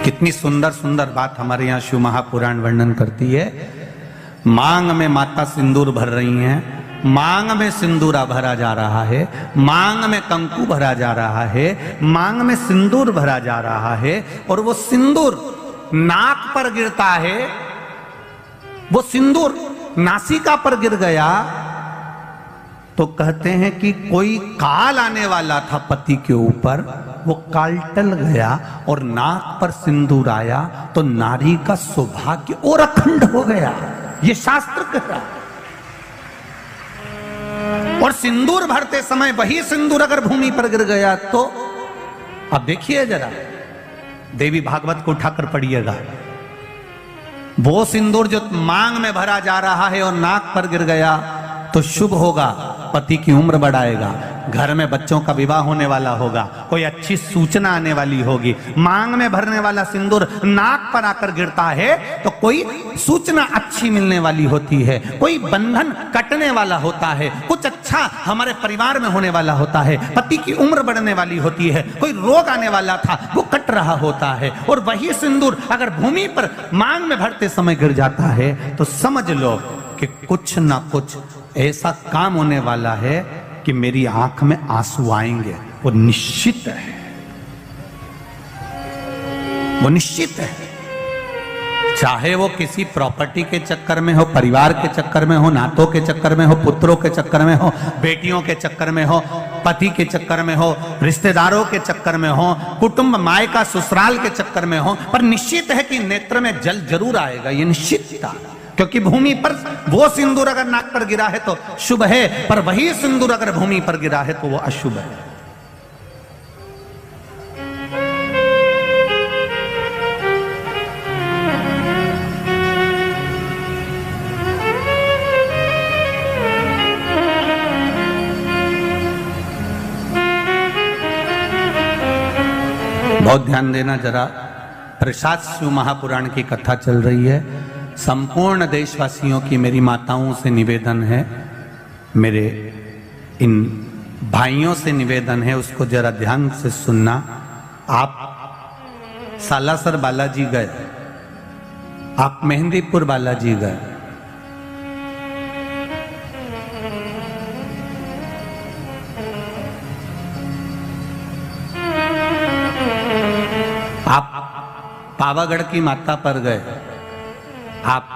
कितनी सुंदर सुंदर बात हमारे यहाँ शिव महापुराण वर्णन करती है। मांग में माता सिंदूर भर रही हैं, मांग में सिंदूरा भरा जा रहा है, मांग में कंकु भरा जा रहा है, मांग में सिंदूर भरा जा रहा है, और वो सिंदूर नाक पर गिरता है। वो सिंदूर नासिका पर गिर गया तो कहते हैं कि कोई काल आने वाला था पति के ऊपर, वो काल टल गया और नाक पर सिंदूर आया तो नारी का सौभाग्य और अखंड हो गया, ये शास्त्र कह रहा है। और सिंदूर भरते समय वही सिंदूर अगर भूमि पर गिर गया तो अब देखिए जरा, देवी भागवत को उठाकर पढ़िएगा, वो सिंदूर जो मांग में भरा जा रहा है और नाक पर गिर गया तो शुभ होगा, पति की उम्र बढ़ाएगा, घर में बच्चों का विवाह होने वाला होगा, कोई अच्छी सूचना आने वाली होगी। मांग में भरने वाला सिंदूर नाक पर आकर गिरता है तो कोई सूचना अच्छी मिलने वाली होती है, कोई बंधन कटने वाला होता है, कुछ अच्छा हमारे परिवार में होने वाला होता है, पति की उम्र बढ़ने वाली होती है, कोई रोग आने वाला था वो कट रहा होता है। और वही सिंदूर अगर भूमि पर मांग में भरते समय गिर जाता है तो समझ लो कि कुछ ना कुछ ऐसा काम होने वाला है कि मेरी आंख में आंसू आएंगे, वो निश्चित है, वो निश्चित है। चाहे वो किसी प्रॉपर्टी के चक्कर में हो, परिवार के चक्कर में हो, नातों के चक्कर में हो, पुत्रों के चक्कर में हो, बेटियों के चक्कर में हो, पति के चक्कर में हो, रिश्तेदारों के चक्कर में हो, कुटुंब मायका ससुराल के चक्कर में हो, पर निश्चित है कि नेत्र में जल जरूर आएगा, ये निश्चित था। क्योंकि भूमि पर वो सिंदूर अगर नाक पर गिरा है तो शुभ है, पर वही सिंदूर अगर भूमि पर गिरा है तो वो अशुभ है। बहुत ध्यान देना जरा, प्रसाद शिव महापुराण की कथा चल रही है। संपूर्ण देशवासियों की मेरी माताओं से निवेदन है, मेरे इन भाइयों से निवेदन है, उसको जरा ध्यान से सुनना। आप सालासर बालाजी गए, आप मेहंदीपुर बालाजी गए, आप पावागढ़ की माता पर गए, आप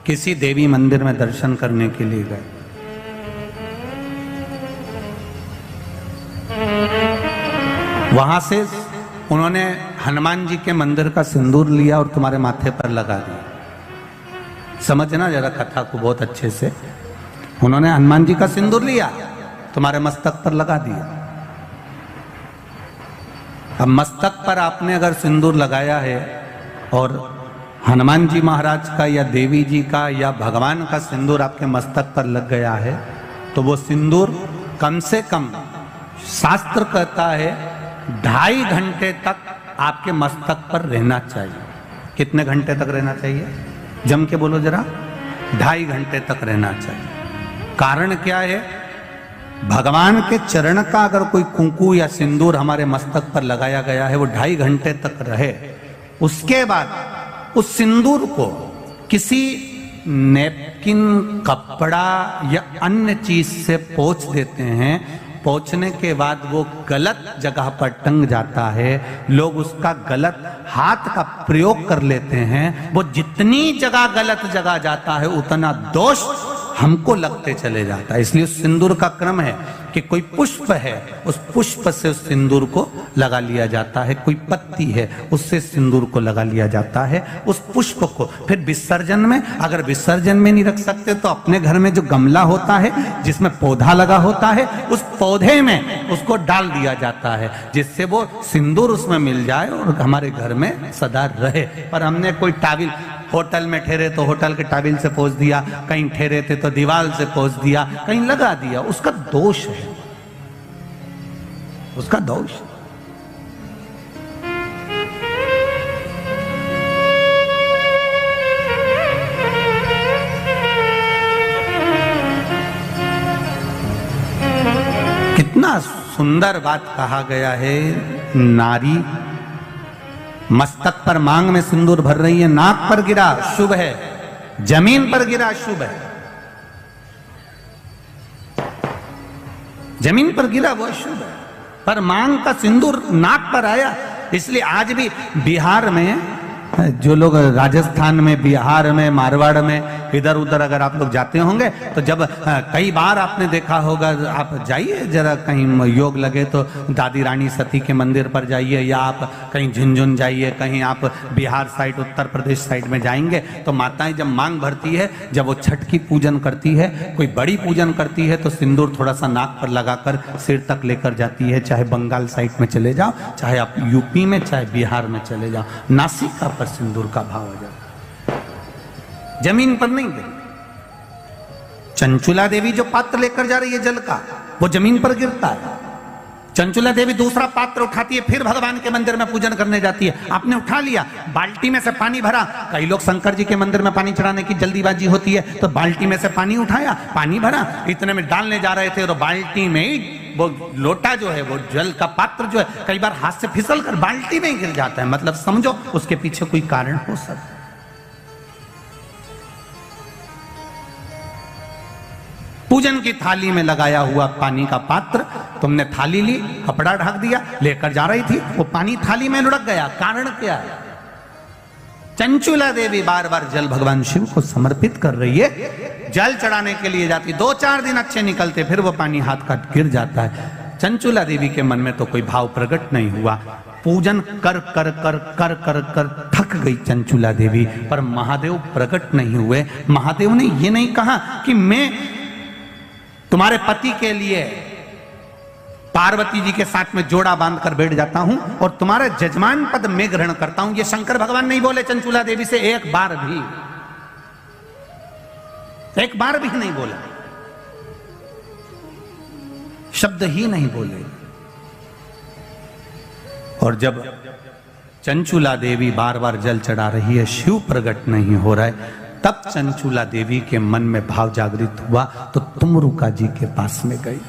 किसी देवी मंदिर में दर्शन करने के लिए गए, वहां से उन्होंने हनुमान जी के मंदिर का सिंदूर लिया और तुम्हारे माथे पर लगा दिया। समझना जरा कथा को बहुत अच्छे से। उन्होंने हनुमान जी का सिंदूर लिया, तुम्हारे मस्तक पर लगा दिया। अब मस्तक पर आपने अगर सिंदूर लगाया है और हनुमान जी महाराज का या देवी जी का या भगवान का सिंदूर आपके मस्तक पर लग गया है तो वो सिंदूर कम से कम शास्त्र कहता है 2.5 घंटे तक आपके मस्तक पर रहना चाहिए। कितने घंटे तक रहना चाहिए? जम के बोलो जरा। 2.5 घंटे तक रहना चाहिए। कारण क्या है? भगवान के चरण का अगर कोई कुंकू या सिंदूर हमारे मस्तक पर लगाया गया है, वो 2.5 घंटे तक रहे, उसके बाद उस सिंदूर को किसी नैपकिन, कपड़ा या अन्य चीज से पोंछ देते हैं। पोंछने के बाद वो गलत जगह पर टंग जाता है, लोग उसका गलत हाथ का प्रयोग कर लेते हैं। वो जितनी जगह गलत जगह जाता है उतना दोष हमको लगते चले जाता है। इसलिए उस सिंदूर का क्रम है कि कोई पुष्प है, उस पुष्प से उस सिंदूर को लगा लिया जाता है, कोई पत्ती है उससे सिंदूर को लगा लिया जाता है, उस पुष्प को फिर विसर्जन में, अगर विसर्जन में नहीं रख सकते तो अपने घर में जो गमला होता है जिसमें पौधा लगा होता है, उस पौधे में उसको डाल दिया जाता है, जिससे वो सिंदूर उसमें मिल जाए और हमारे घर में सदा रहे। पर हमने कोई टाविल, होटल में ठहरे तो होटल के टाविल से पोंछ दिया, कहीं ठहरे थे तो दीवार से पोंछ दिया, कहीं लगा दिया, उसका दोष है, उसका दोष। कितना सुंदर बात कहा गया है। नारी मस्तक पर मांग में सिंदूर भर रही है, नाक पर गिरा शुभ है, जमीन पर गिरा शुभ है, जमीन पर गिरा वो शुभ है, पर मांग का सिंदूर नाक पर आया। इसलिए आज भी बिहार में, जो लोग राजस्थान में, बिहार में, मारवाड़ में इधर उधर अगर आप लोग जाते होंगे तो जब कई बार आपने देखा होगा, आप जाइए जरा कहीं योग लगे तो दादी रानी सती के मंदिर पर जाइए, या आप कहीं झुंझुन जाइए, कहीं आप बिहार साइड, उत्तर प्रदेश साइड में जाएंगे तो माताएं जब मांग भरती है, जब वो छठ की पूजन करती है, कोई बड़ी पूजन करती है, तो सिंदूर थोड़ा सा नाक पर लगाकर सिर तक लेकर जाती है। चाहे बंगाल साइड में चले जाओ, चाहे आप यूपी में, चाहे बिहार में चले जाओ, नासिका पर सिंदूर का भाव आ जाता, जमीन पर नहीं गिर। चंचुला देवी जो पात्र लेकर जा रही है जल का, वो जमीन पर गिरता है। चंचुला देवी दूसरा पात्र उठाती है, फिर भगवान के मंदिर में पूजन करने जाती है। आपने उठा लिया, बाल्टी में से पानी भरा, कई लोग शंकर जी के मंदिर में पानी चढ़ाने की जल्दीबाजी होती है, तो बाल्टी में से पानी उठाया, पानी भरा, इतने में डालने जा रहे थे और बाल्टी में वो लोटा जो है, वो जल का पात्र जो है, कई बार हाथ से फिसल कर बाल्टी में गिर जाता है। मतलब समझो उसके पीछे कोई कारण हो सकता है। पूजन की थाली में लगाया हुआ पानी का पात्र, तुमने थाली ली, कपड़ा ढक दिया, लेकर जा रही थी, वो पानी थाली में लुढ़क गया। कारण क्या है? चंचुला देवी बार बार जल भगवान शिव को समर्पित कर रही है, जल चढ़ाने के लिए जाती, 2-4 दिन अच्छे निकलते, फिर वो पानी हाथ का गिर जाता है। चंचुला देवी के मन में तो कोई भाव प्रकट नहीं हुआ। पूजन कर कर कर कर कर कर थक गई चंचुला देवी, पर महादेव प्रकट नहीं हुए। महादेव ने ये नहीं कहा कि मैं तुम्हारे पति के लिए पार्वती जी के साथ में जोड़ा बांधकर बैठ जाता हूं और तुम्हारा जजमान पद मैं ग्रहण करता हूं। ये शंकर भगवान नहीं बोले चंचुला देवी से, एक बार भी नहीं बोला, शब्द ही नहीं बोले। और जब चंचुला देवी बार बार जल चढ़ा रही है, शिव प्रकट नहीं हो रहा है, तब चंचुला देवी के मन में भाव जागृत हुआ, तो तुमरुका जी के पास में गई।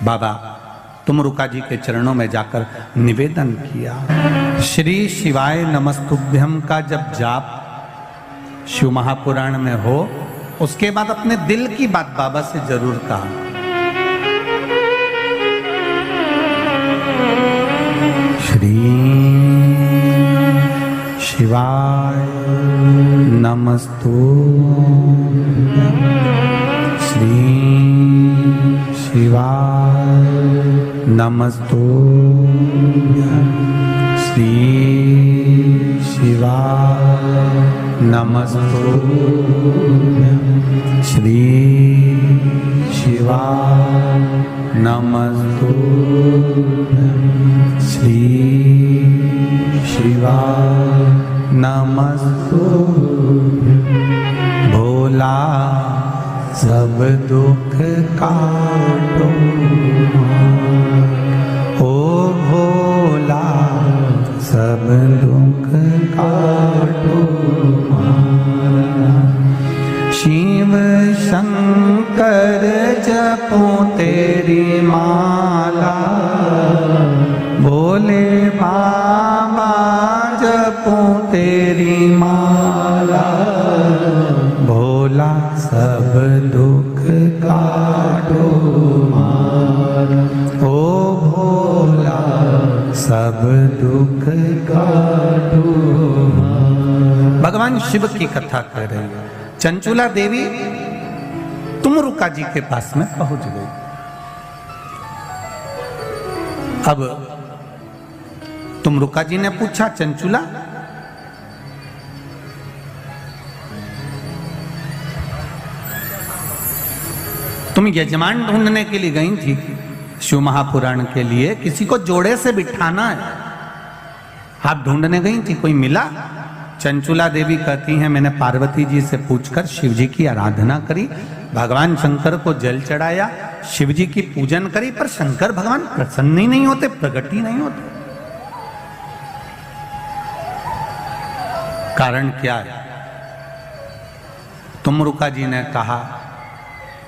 बाबा तुमरुका जी के चरणों में जाकर निवेदन किया। श्री शिवाय नमस्तुभ्यम का जब जाप शिव महापुराण में हो, उसके बाद अपने दिल की बात बाबा से जरूर कहा। श्री शिवाय नमस्तुभ्यम, श्री शिवाय नमस्तुभ्यम, श्री शिवाय नमस्तुभ्यम, श्री शिवाय नमस्तुभ्यम, श्री शिवाय नमस्तुभ्यम। भोला सब दुख काटो, ओ भोला सब दुख काटो। शिव शंकर जपो तेरी माला, भोले बाबा जपो तेरी माला, भोला सब दुख काटो मारा, ओ भोला सब दुख काटो मारा। भगवान शिव की कथा कर रही है। चंचुला देवी तुमरुका जी के पास में पहुंच गई। अब तुमरुका जी ने पूछा, चंचुला तुम यजमान ढूंढने के लिए गई थी शिव महापुराण के लिए, किसी को जोड़े से बिठाना है, आप ढूंढने गई थी, कोई मिला? चंचुला देवी कहती हैं, मैंने पार्वती जी से पूछकर शिव जी की आराधना करी, भगवान शंकर को जल चढ़ाया, शिव जी की पूजन करी, पर शंकर भगवान प्रसन्न ही नहीं होते, प्रकट ही नहीं होते। कारण क्या है? तुमरुका जी ने कहा,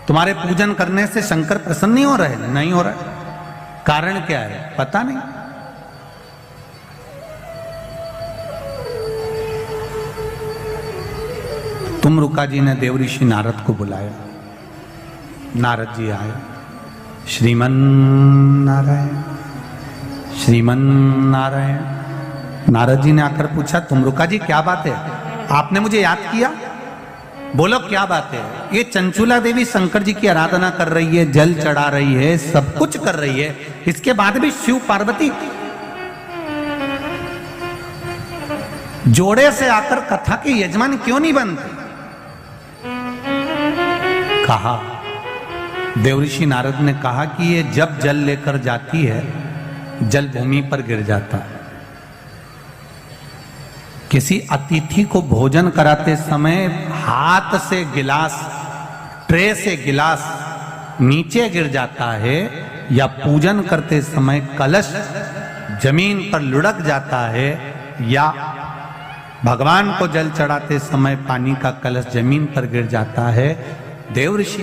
तुम्हारे पूजन करने से शंकर प्रसन्न नहीं हो रहे? नहीं हो रहा। कारण क्या है? पता नहीं। तुमरुका जी ने देव ऋषि नारद को बुलाया। नारद जी आए। श्रीमन नारायण, श्रीमन नारायण। नारद जी ने आकर पूछा, तुमरुका जी क्या बात है, आपने मुझे याद किया? बोलो क्या बात है? ये चंचुला देवी शंकर जी की आराधना कर रही है, जल चढ़ा रही है, सब कुछ कर रही है, इसके बाद भी शिव पार्वती जोड़े से आकर कथा के यजमान क्यों नहीं बनते? कहा, देवऋषि नारद ने कहा कि ये जब जल लेकर जाती है, जल भूमि पर गिर जाता है। किसी अतिथि को भोजन कराते समय हाथ से गिलास, ट्रे से गिलास नीचे गिर जाता है, या पूजन करते समय कलश जमीन पर लुढ़क जाता है, या भगवान को जल चढ़ाते समय पानी का कलश जमीन पर गिर जाता है, देवऋषि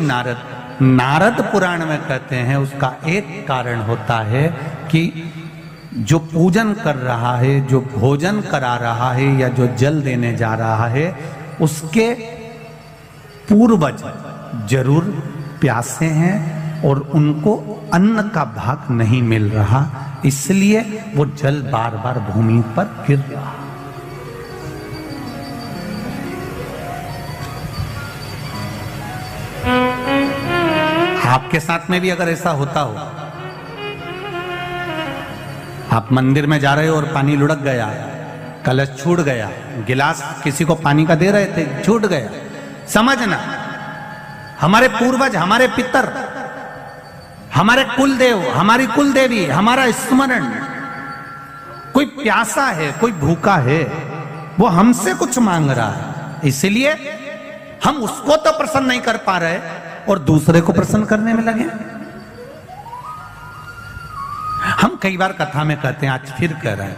नारद पुराण में कहते हैं उसका एक कारण होता है कि जो पूजन कर रहा है, जो भोजन करा रहा है, या जो जल देने जा रहा है, उसके पूर्वज जरूर प्यासे हैं और उनको अन्न का भाग नहीं मिल रहा, इसलिए वो जल बार बार भूमि पर गिर रहा। आपके साथ में भी अगर ऐसा होता हो, आप मंदिर में जा रहे हो और पानी लुढ़क गया, कलश छूट गया, गिलास किसी को पानी का दे रहे थे, छूट गया, समझना हमारे पूर्वज, हमारे पितर, हमारे कुलदेव, हमारी कुलदेवी, हमारा स्मरण, कोई प्यासा है, कोई भूखा है, वो हमसे कुछ मांग रहा है, इसलिए हम उसको तो प्रसन्न नहीं कर पा रहे और दूसरे को प्रसन्न करने में लगे। हम कई बार कथा में कहते हैं, आज फिर कह रहे हैं,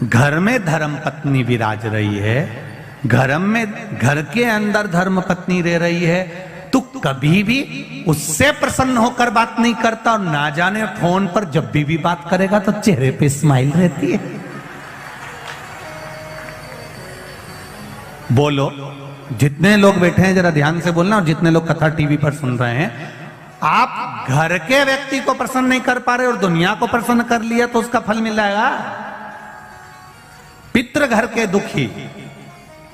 घर में धर्म पत्नी विराज रही है, घर के अंदर धर्म पत्नी रह रही है, तो कभी भी उससे प्रसन्न होकर बात नहीं करता, और ना जाने फोन पर जब भी बात करेगा तो चेहरे पे स्माइल रहती है। बोलो, जितने लोग बैठे हैं जरा ध्यान से बोलना, और जितने लोग कथा टीवी पर सुन रहे हैं, आप घर के व्यक्ति को प्रसन्न नहीं कर पा रहे और दुनिया को प्रसन्न कर लिया तो उसका फल मिल जाएगा। पितृ घर के दुखी,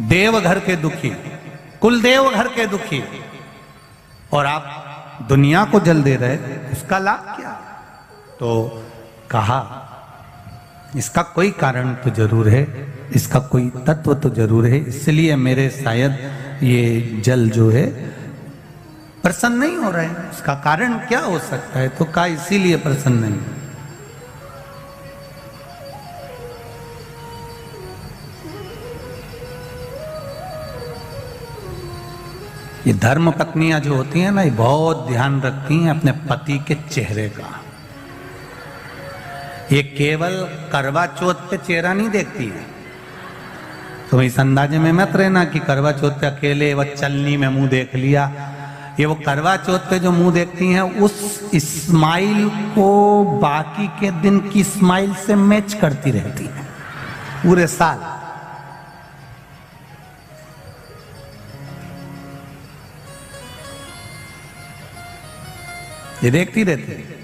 देव घर के दुखी, कुलदेव घर के दुखी, और आप दुनिया को जल दे रहे, उसका लाभ क्या? तो कहा इसका कोई कारण तो जरूर है, इसका कोई तत्व तो जरूर है, इसलिए मेरे शायद ये जल जो है प्रसन्न नहीं हो रहा है। इसका कारण क्या हो सकता है? तो कहा इसीलिए प्रसन्न नहीं। ये धर्म पत्नियां जो होती हैं ना, ये बहुत ध्यान रखती हैं अपने पति के चेहरे का। ये केवल करवा चौथ पे चेहरा नहीं देखती है। तो इस अंदाजे में मत रहना कि करवा चौथ पे अकेले वह चलनी में मुंह देख लिया। ये वो करवा चौथ पे जो मुंह देखती हैं, उस स्माइल को बाकी के दिन की स्माइल से मैच करती रहती है पूरे साल। ये देखती रहती है।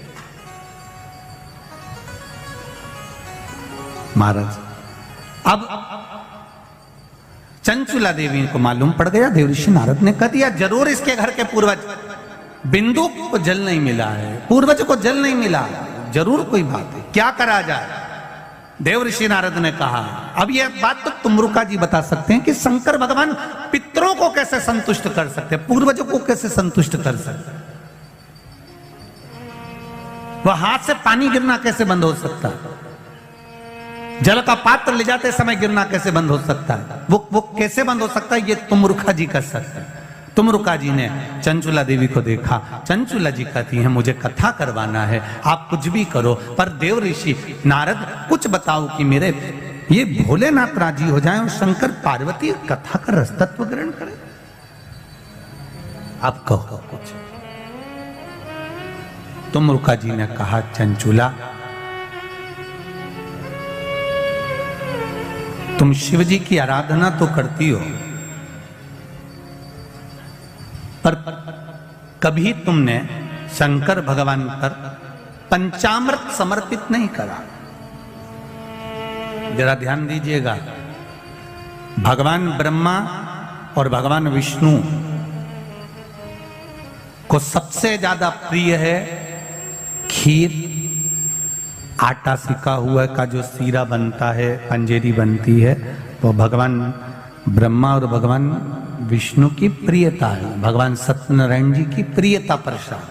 महाराज, अब चंचुला देवी को मालूम पड़ गया, देवऋषि नारद ने कह दिया जरूर इसके घर के पूर्वज बिंदु को जल नहीं मिला है, पूर्वज को जल नहीं मिला, जरूर कोई बात है, क्या करा जाए? देवऋषि नारद ने कहा, अब यह बात तो तुमरुका जी बता सकते हैं कि शंकर भगवान पितरों को कैसे संतुष्ट कर सकते, पूर्वजों को कैसे संतुष्ट कर सकते? वह हाथ से पानी गिरना कैसे बंद हो सकता है? जल का पात्र ले जाते समय गिरना कैसे बंद हो सकता है? वो कैसे बंद हो सकता है? ये तुमरुका जी कर सकते हैं। तुमरुका जी ने चंचुला देवी को देखा। चंचुला जी कहती हैं मुझे कथा करवाना है, आप कुछ भी करो, पर देव ऋषि नारद कुछ बताओ कि मेरे ये भोलेनाथ राजी हो जाएं और शंकर पार्वती कथा का रसतत्व ग्रहण करें। आप कहो कुछ। तुमरुका जी ने कहा, चंचुला तुम शिव जी की आराधना तो करती हो, पर कभी तुमने शंकर भगवान पर पंचामृत समर्पित नहीं करा। जरा ध्यान दीजिएगा, भगवान ब्रह्मा और भगवान विष्णु को सबसे ज्यादा प्रिय है खीर, आटा सिका हुआ का जो सीरा बनता है, पंजेरी बनती है, वो भगवान ब्रह्मा और भगवान विष्णु की प्रियता है। भगवान सत्यनारायण जी की प्रियता प्रसाद।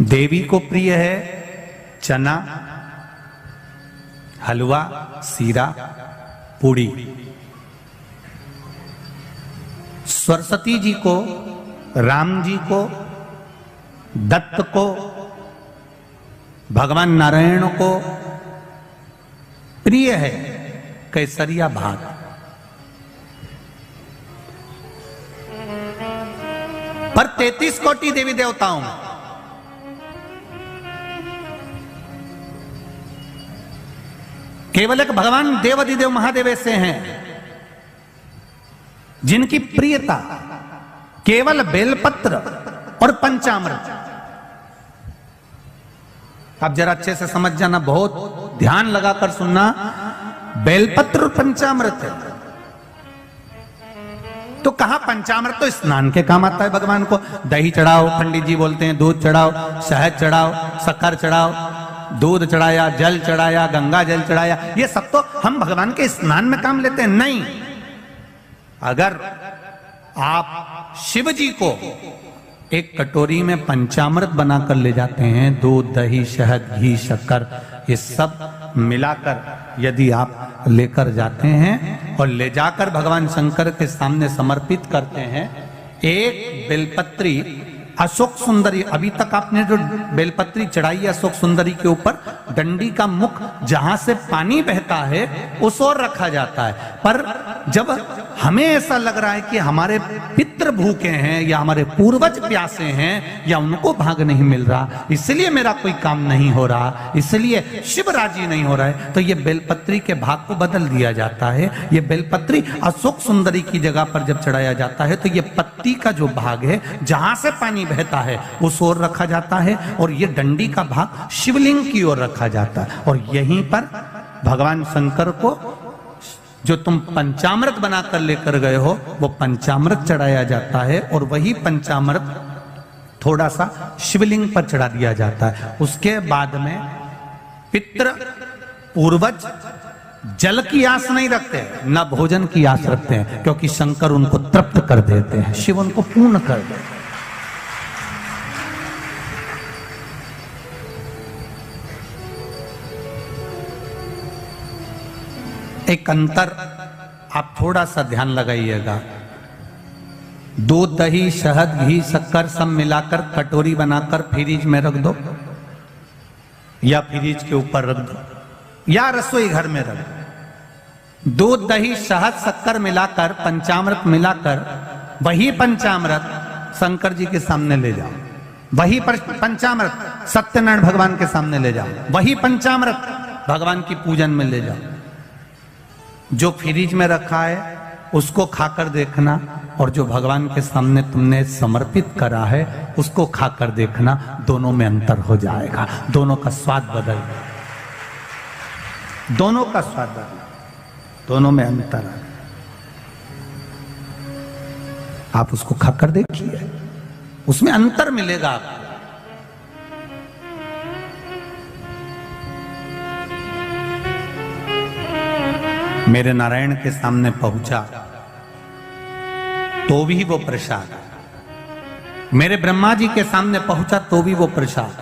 देवी को प्रिय है चना, हलवा, सीरा, पूड़ी। सरस्वती जी को, राम जी को, दत्त को, भगवान नारायण को प्रिय है केसरिया भात। पर 33 कोटि देवी देवताओं में केवल एक भगवान देवाधिदेव महादेव ऐसे हैं जिनकी प्रियता केवल बेलपत्र और पंचामृत। आप जरा अच्छे से समझ जाना, बहुत ध्यान लगाकर सुनना, बेलपत्र और पंचामृत है। तो कहा पंचामृत तो स्नान के काम आता है भगवान को। दही चढ़ाओ, पंडित जी बोलते हैं, दूध चढ़ाओ, शहद चढ़ाओ, शक्कर चढ़ाओ, दूध चढ़ाया, जल चढ़ाया, गंगा जल चढ़ाया, ये सब तो हम भगवान के स्नान में काम लेते हैं। नहीं, अगर आप शिव जी को एक कटोरी में पंचामृत बनाकर ले जाते हैं, दूध, दही, शहद, घी, शक्कर, ये सब मिलाकर यदि आप लेकर जाते हैं और ले जाकर भगवान शंकर के सामने समर्पित करते हैं, एक बेलपत्री अशोक सुंदरी, अभी तक आपने जो बेलपत्री चढ़ाई है अशोक सुंदरी के ऊपर, डंडी का मुख जहां से पानी बहता है उस ओर रखा जाता है। पर जब हमें ऐसा लग रहा है कि हमारे पितृ भूखे हैं या हमारे पूर्वज प्यासे हैं या उनको भाग नहीं मिल रहा, इसलिए मेरा कोई काम नहीं हो रहा, इसलिए शिव राजी नहीं हो रहा है, तो ये बेलपत्री के भाग को बदल दिया जाता है। ये बेलपत्री अशोक सुंदरी की जगह पर जब चढ़ाया जाता है तो ये पत्ती का जो भाग है जहां से पानी बहता है उस ओर रखा जाता है और ये डंडी का भाग शिवलिंग की ओर रखा जाता है। और यहीं पर भगवान शंकर को जो तुम पंचामृत बनाकर लेकर गए हो वो पंचामृत चढ़ाया जाता है और वही पंचामृत थोड़ा सा शिवलिंग पर चढ़ा दिया जाता है। उसके बाद में पितृ पूर्वज जल की आस नहीं रखते, न भोजन की आस रखते हैं, क्योंकि शंकर उनको तृप्त कर देते हैं, शिव उनको पूर्ण कर देते हैं। एक अंतर आप थोड़ा सा ध्यान लगाइएगा, दूध, दही, शहद, घी, शक्कर सब मिलाकर कटोरी बनाकर फ्रिज में रख दो या फ्रिज के ऊपर रख दो या रसोई घर में रख दो। दूध, दही, शहद, शक्कर मिलाकर पंचामृत मिलाकर वही पंचामृत शंकर जी के सामने ले जाओ, वही पंचामृत सत्यनारायण भगवान के सामने ले जाओ, वही पंचामृत भगवान की पूजन में ले जाओ। जो फ्रिज में रखा है उसको खाकर देखना और जो भगवान के सामने तुमने समर्पित करा है उसको खाकर देखना, दोनों में अंतर हो जाएगा, दोनों का स्वाद बदल जाएगा, दोनों का स्वाद बदल, दोनों में अंतर है। आप उसको खाकर देखिए, उसमें अंतर मिलेगा आपको। मेरे नारायण के सामने पहुंचा तो भी वो प्रसाद, मेरे ब्रह्मा जी के सामने पहुंचा तो भी वो प्रसाद,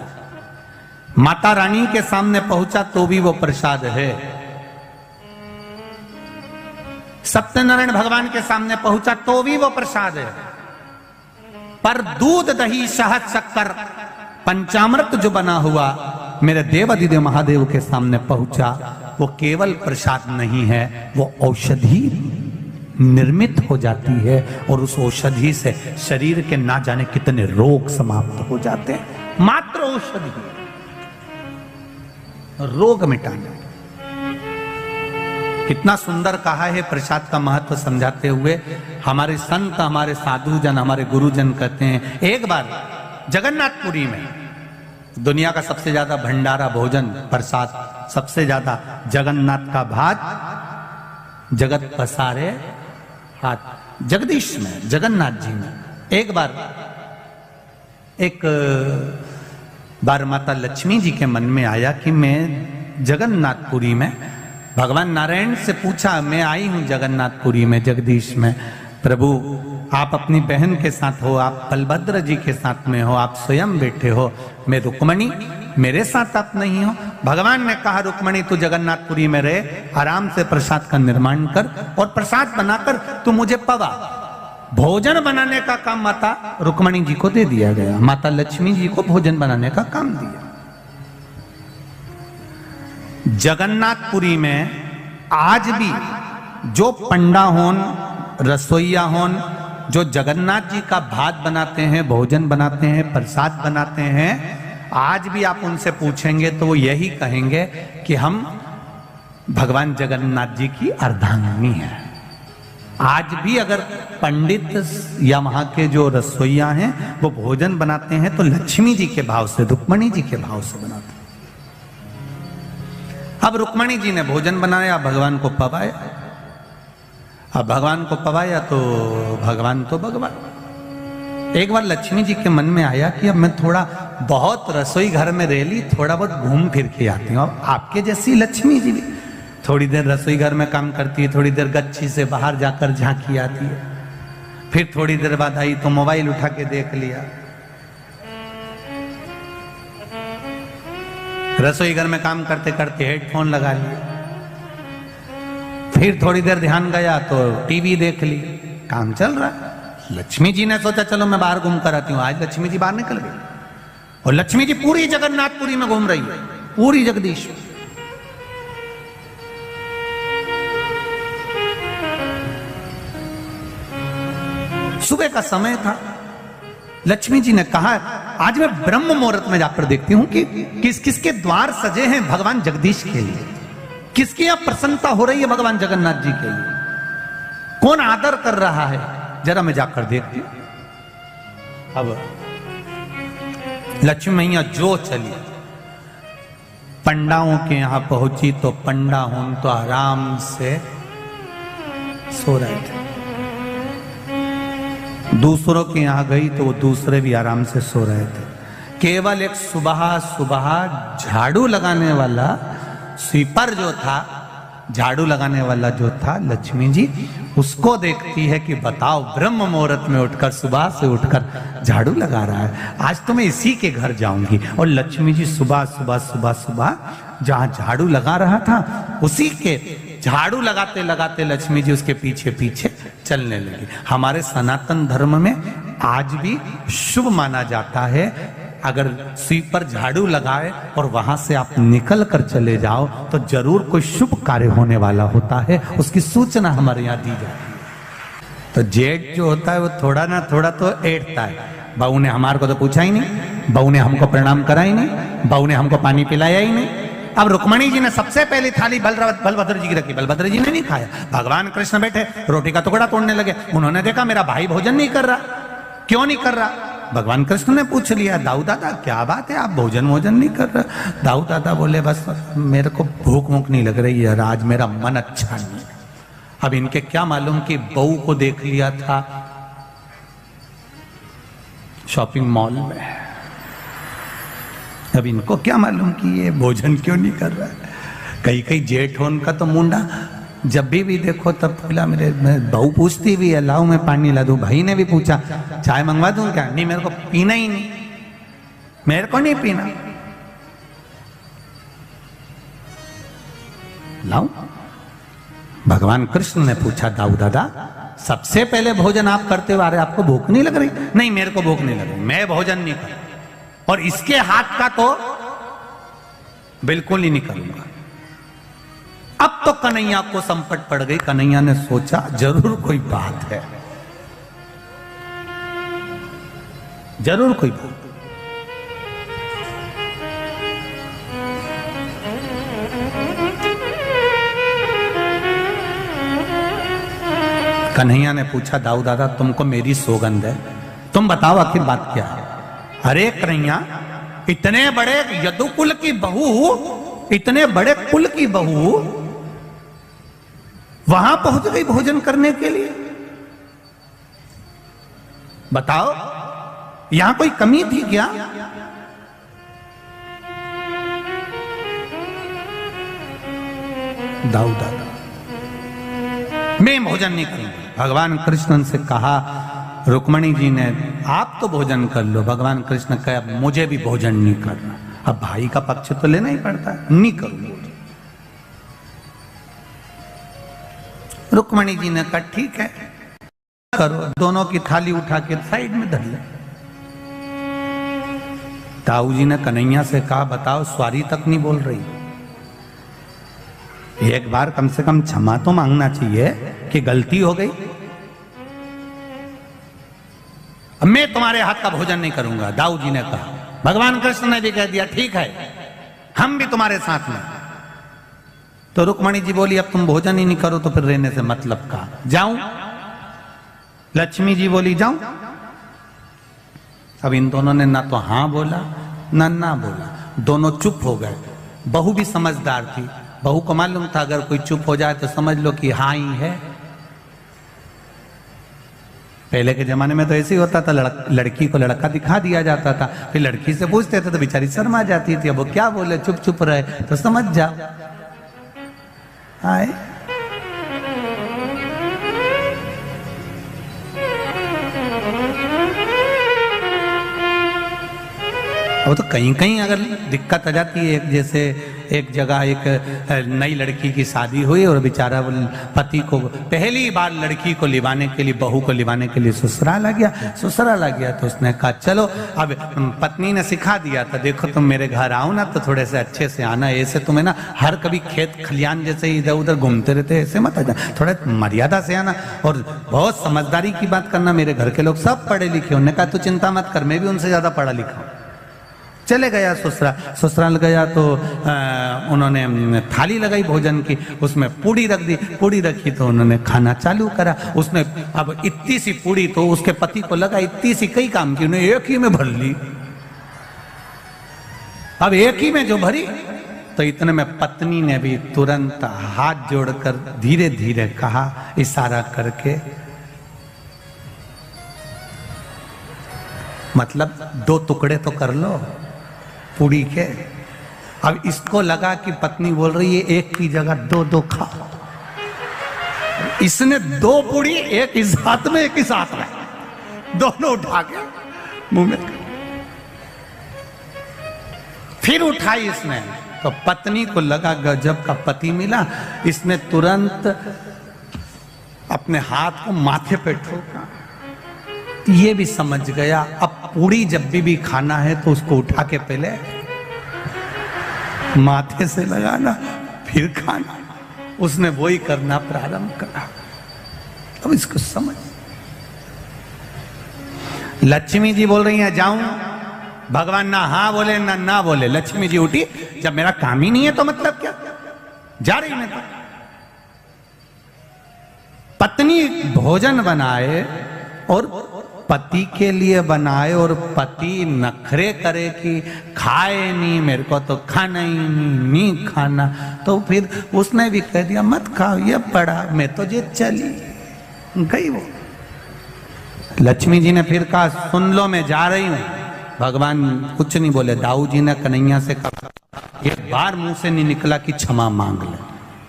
माता रानी के सामने पहुंचा तो भी वो प्रसाद है, सत्यनारायण भगवान के सामने पहुंचा तो भी वो प्रसाद है। पर दूध, दही, शहद, शक्कर, पंचामृत जो बना हुआ मेरे देवाधिदेव महादेव के सामने पहुंचा, वो केवल प्रसाद नहीं है, वो औषधि निर्मित हो जाती है और उस औषधि से शरीर के ना जाने कितने रोग समाप्त हो जाते हैं। मात्र औषधि रोग मिटाने। कितना सुंदर कहा है प्रसाद का महत्व समझाते हुए। हमारे संत, हमारे साधुजन, हमारे गुरुजन कहते हैं, एक बार जगन्नाथपुरी में दुनिया का सबसे ज्यादा भंडारा भोजन प्रसाद, सबसे ज्यादा जगन्नाथ का भात जगत पसारे हाथ, जगदीश में, जगन्नाथ जी में। एक बार माता लक्ष्मी जी के मन में आया कि मैं जगन्नाथपुरी में, भगवान नारायण से पूछा, मैं आई हूं जगन्नाथपुरी में, जगदीश में, प्रभु आप अपनी बहन के साथ हो, आप बलभद्र जी के साथ में हो, आप स्वयं बैठे हो, मैं रुक्मणी, मेरे साथ आप नहीं हो। भगवान ने कहा, रुक्मणी तू जगन्नाथपुरी में रहे, आराम से प्रसाद का निर्माण कर और प्रसाद बनाकर तू मुझे पवा। भोजन बनाने का काम माता रुक्मणी जी को दे दिया गया, माता लक्ष्मी जी को भोजन बनाने का काम दिया। जगन्नाथपुरी में आज भी जो पंडा होन, रसोईया होन, जो जगन्नाथ जी का भात बनाते हैं, भोजन बनाते हैं, प्रसाद बनाते हैं, आज भी आप उनसे पूछेंगे तो वो यही कहेंगे कि हम भगवान जगन्नाथ जी की अर्धांगिनी हैं। आज भी अगर पंडित या वहां के जो रसोईया हैं वो भोजन बनाते हैं तो लक्ष्मी जी के भाव से, रुक्मणी जी के भाव से बनाते हैं। अब रुक्मणी जी ने भोजन बनाया, भगवान को पवाया। अब भगवान को पवाया तो भगवान तो भगवान। एक बार लक्ष्मी जी के मन में आया कि अब मैं थोड़ा बहुत रसोई घर में रह ली, थोड़ा बहुत घूम फिर के आती हूँ। आपके जैसी लक्ष्मी जी भी थोड़ी देर रसोई घर में काम करती है, थोड़ी देर गच्छी से बाहर जाकर झांकी आती है, फिर थोड़ी देर बाद आई तो मोबाइल उठा के देख लिया, रसोई घर में काम करते करते हेडफोन लगा लिया, फिर थोड़ी देर ध्यान गया तो टीवी देख ली, काम चल रहा है। लक्ष्मी जी ने सोचा चलो मैं बाहर घूम कर आती हूँ। आज लक्ष्मी जी बाहर निकल गई और लक्ष्मी जी पूरी जगन्नाथपुरी में घूम रही है, पूरी जगदीश। सुबह का समय था, लक्ष्मी जी ने कहा आज मैं ब्रह्म मुहूर्त में जाकर देखती हूं कि किस किसके द्वार सजे हैं भगवान जगदीश के लिए, किसकी यहां प्रसन्नता हो रही है भगवान जगन्नाथ जी के लिए, कौन आदर कर रहा है, जरा मैं जाकर देखती हूं। अब लक्ष्मी मैया जो चली, पंडाओं के यहां पहुंची तो पंडा हूं तो आराम से सो रहे थे। दूसरों के यहां गई तो वो दूसरे भी आराम से सो रहे थे। केवल एक सुबह सुबह झाड़ू लगाने वाला स्वीपर जो था, झाड़ू लगाने वाला जो था लक्ष्मी जी, उसको देखती है कि बताओ ब्रह्म मुहूर्त में उठकर, सुबह से उठकर झाड़ू लगा रहा है, आज तो मैं इसी के घर जाऊंगी। और लक्ष्मी जी सुबह सुबह सुबह सुबह जहां झाड़ू लगा रहा था उसी के झाड़ू लगाते लगाते लक्ष्मी जी उसके पीछे पीछे चलने लगी। हमारे सनातन धर्म में आज भी शुभ माना जाता है अगर स्वीपर झाड़ू लगाए और वहां से आप निकल कर चले जाओ तो जरूर कोई शुभ कार्य होने वाला होता है, उसकी सूचना हमारे यहाँ दी जाती है। तो जेठ जो होता है वो थोड़ा ना थोड़ा तो एड़ता है। बहू ने हमारे को तो पूछा ही नहीं, बहू ने हमको प्रणाम करा ही नहीं, बहू ने हमको पानी पिलाया ही नहीं। अब रुक्मणी जी ने सबसे पहली थाली बलभद्र जी की रखी, बलभद्र जी ने नहीं खाया। भगवान कृष्ण बैठे रोटी का टुकड़ा तोड़ने लगे, उन्होंने देखा मेरा भाई भोजन नहीं कर रहा, क्यों नहीं कर रहा? भगवान कृष्ण ने पूछ लिया, दाऊ दादा क्या बात है, आप भोजन नहीं कर रहे? दाऊ दादा बोले बस मेरे को भूख भूख नहीं लग रही है, आज मेरा मन अच्छा नहीं है। अब इनके क्या मालूम कि बहू को देख लिया था शॉपिंग मॉल में, अब इनको क्या मालूम कि ये भोजन क्यों नहीं कर रहा है। कई कई जेठ हो उनका तो मुंडा जब भी देखो तब खुला, मेरे बहू पूछती भी है लाओ मैं पानी ला दूं, भाई ने भी पूछा चाय मंगवा दूं क्या, नहीं मेरे को पीना ही नहीं, मेरे को नहीं पीना, लाओ। भगवान कृष्ण ने पूछा दाऊ दादा सबसे पहले भोजन आप करते हो, अरे आपको भूख नहीं लग रही? नहीं मेरे को भूख नहीं लग रही, मैं भोजन नहीं कर, और इसके हाथ का तो बिल्कुल ही नहीं करूंगा। अब तो कन्हैया को संपट पड़ गई। कन्हैया ने सोचा जरूर कोई बात है, जरूर कोई बात। कन्हैया ने पूछा, दाऊ दादा तुमको मेरी सौगंध है, तुम बताओ आखिर बात क्या है। अरे कन्हैया, इतने बड़े यदुकुल की बहू, इतने बड़े कुल की बहू वहां पहुंच गई भोजन करने के लिए, बताओ यहां कोई कमी थी क्या? दाऊ दादा मैं भोजन नहीं करूंगा। भगवान कृष्ण से कहा, रुक्मणी जी ने आप तो भोजन कर लो। भगवान कृष्ण कहा मुझे भी भोजन नहीं करना। अब भाई का पक्ष तो लेना ही पड़ता है, नहीं करूंगा। रुक्मणी जी ने कहा ठीक है करो। दोनों की थाली उठा के साइड में धर ले। ताऊ जी ने कन्हैया से कहा, बताओ स्वारी तक नहीं बोल रही, एक बार कम से कम क्षमा तो मांगना चाहिए कि गलती हो गई। अब मैं तुम्हारे हाथ का भोजन नहीं करूंगा, दाऊ जी ने कहा। भगवान कृष्ण ने भी कह दिया ठीक है, हम भी तुम्हारे साथ में। तो रुक्मणी जी बोली, अब तुम भोजन ही नहीं करो तो फिर रहने से मतलब का, जाऊं? लक्ष्मी जी बोली जाऊं। अब इन दोनों ने ना तो हां बोला ना बोला, दोनों चुप हो गए। बहू भी समझदार थी, बहू को मालूम था अगर कोई चुप हो जाए तो समझ लो कि हाँ ही है। पहले के जमाने में तो ऐसे ही होता था, लड़की को लड़का दिखा दिया जाता था, फिर लड़की से पूछते थे तो बेचारी शर्मा जाती थी। अब वो क्या बोले, चुप चुप रहे तो समझ जा आए। वो तो कहीं कहीं अगर दिक्कत आ जाती है, जैसे एक जगह एक नई लड़की की शादी हुई और बेचारा पति को पहली बार लड़की को लिवाने के लिए, बहू को लिवाने के लिए ससुराल आ गया। तो उसने कहा चलो, अब पत्नी ने सिखा दिया था, देखो तुम मेरे घर आओ ना तो थोड़े से अच्छे से आना, ऐसे तुम्हें ना हर कभी खेत खलियान जैसे इधर उधर घूमते रहते ऐसे मत आ जाना, थोड़ा मर्यादा से आना और बहुत समझदारी की बात करना। मेरे घर के लोग सब पढ़े लिखे। उन्होंने कहा तू चिंता मत कर, मैं भी उनसे ज्यादा पढ़ा लिखा हूं। चले गया ससुराल गया तो उन्होंने थाली लगाई भोजन की, उसमें पूड़ी रख दी। पूड़ी रखी तो उन्होंने खाना चालू करा। उसने अब इतनी सी पूड़ी तो उसके पति को लगा इतनी सी, कई काम की, उन्हें एक ही में भर ली। अब एक ही में जो भरी तो इतने में पत्नी ने भी तुरंत हाथ जोड़कर धीरे धीरे कहा, इशारा करके, मतलब 2 टुकड़े तो कर लो पूड़ी के। अब इसको लगा कि पत्नी बोल रही है एक की जगह 2 खाओ। इसने 2 पूड़ी, एक इस हाथ में एक इस हाथ में, दोनों उठा के मुंह में, फिर उठाई इसने तो पत्नी को लगा गजब का पति मिला। इसने तुरंत अपने हाथ को माथे पे ठोका। ये भी समझ गया अब पूड़ी जब भी खाना है तो उसको उठा के पहले माथे से लगाना फिर खाना। उसने वही करना प्रारंभ करा। अब इसको समझ। लक्ष्मी जी बोल रही हैं जाऊं, भगवान ना हाँ बोले ना बोले। लक्ष्मी जी उठी, जब मेरा काम ही नहीं है तो मतलब क्या, जा रही मैं तो। पत्नी भोजन बनाए और पति के लिए बनाए और पति नखरे करे कि खाए नहीं, मेरे को तो खाना ही नहीं खाना, तो फिर उसने भी कह दिया मत खाओ, ये पड़ा, मैं तो ये चली गई। वो लक्ष्मी जी ने फिर कहा सुन लो मैं जा रही हूं। भगवान कुछ नहीं बोले। दाऊ जी ने कन्हैया से कहा, एक बार मुंह से नहीं निकला कि क्षमा मांग ले,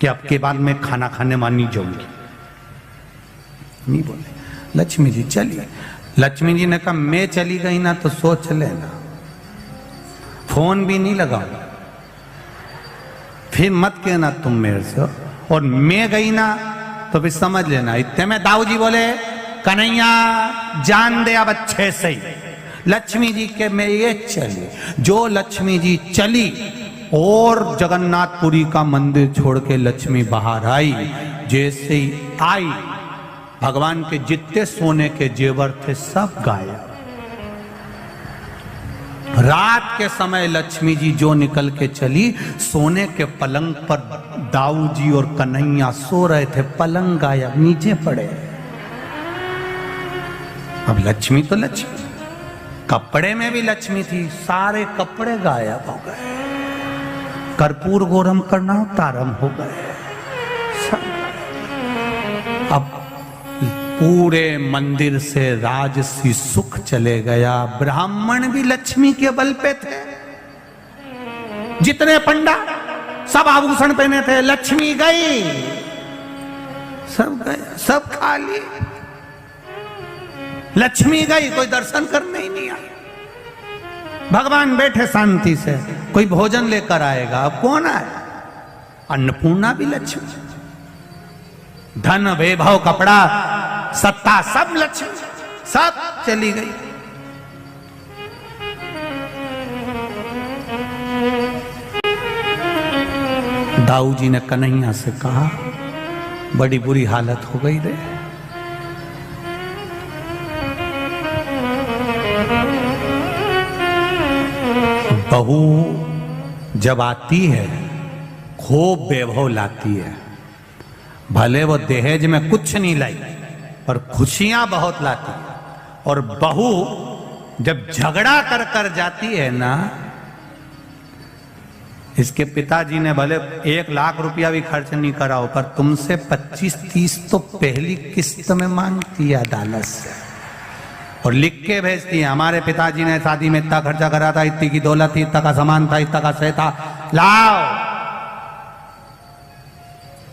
कि अब के बाद मैं खाना खाने मानी जाऊंगी, नहीं बोले। लक्ष्मी जी चली। लक्ष्मी जी ने कहा मैं चली गई ना तो सोच लेना, फोन भी नहीं लगाओ, फिर मत कहना तुम मेरे से, और मैं गई ना तो फिर समझ लेना। इतने में दाऊ जी बोले कन्हैया जान दे अब अच्छे से ही। लक्ष्मी जी के में ये चली। जो लक्ष्मी जी चली और जगन्नाथपुरी का मंदिर छोड़ के लक्ष्मी बाहर आई, जैसे ही आई भगवान के जितने सोने के जेवर थे सब गायब। रात के समय लक्ष्मी जी जो निकल के चली, सोने के पलंग पर दाऊ जी और कन्हैया सो रहे थे, पलंग गायब, नीचे पड़े। अब लक्ष्मी तो लक्ष्मी, कपड़े में भी लक्ष्मी थी, सारे कपड़े गायब हो गए। कर्पूर गौरम करना तारम हो गए। अब पूरे मंदिर से राजसी सुख चले गया। ब्राह्मण भी लक्ष्मी के बल पे थे। जितने पंडा सब आभूषण पहने थे, लक्ष्मी गई, सब गया, सब खाली। लक्ष्मी गई, कोई दर्शन करने ही नहीं आया। भगवान बैठे शांति से, कोई भोजन लेकर आएगा, अब कौन आए? अन्नपूर्णा भी लक्ष्मी, धन वैभव कपड़ा सत्ता सब लक्ष्मी, सब चली गई। दाऊ जी ने कन्हैया से कहा, बड़ी बुरी हालत हो गई रे। बहू जब आती है खूब वैभव लाती है, भले वो दहेज में कुछ नहीं लाई पर खुशियां बहुत लाती है। और बहू जब झगड़ा कर कर जाती है ना, इसके पिताजी ने भले 1 लाख रुपया भी खर्च नहीं कराओ पर तुमसे 25-30 तो पहली किस्त में मांगती है अदालत से, और लिख के भेजती है, हमारे पिताजी ने शादी में इतना खर्चा करा था, इतनी की दौलत थी, इतना का सामान था, इतना का सह था, लाओ।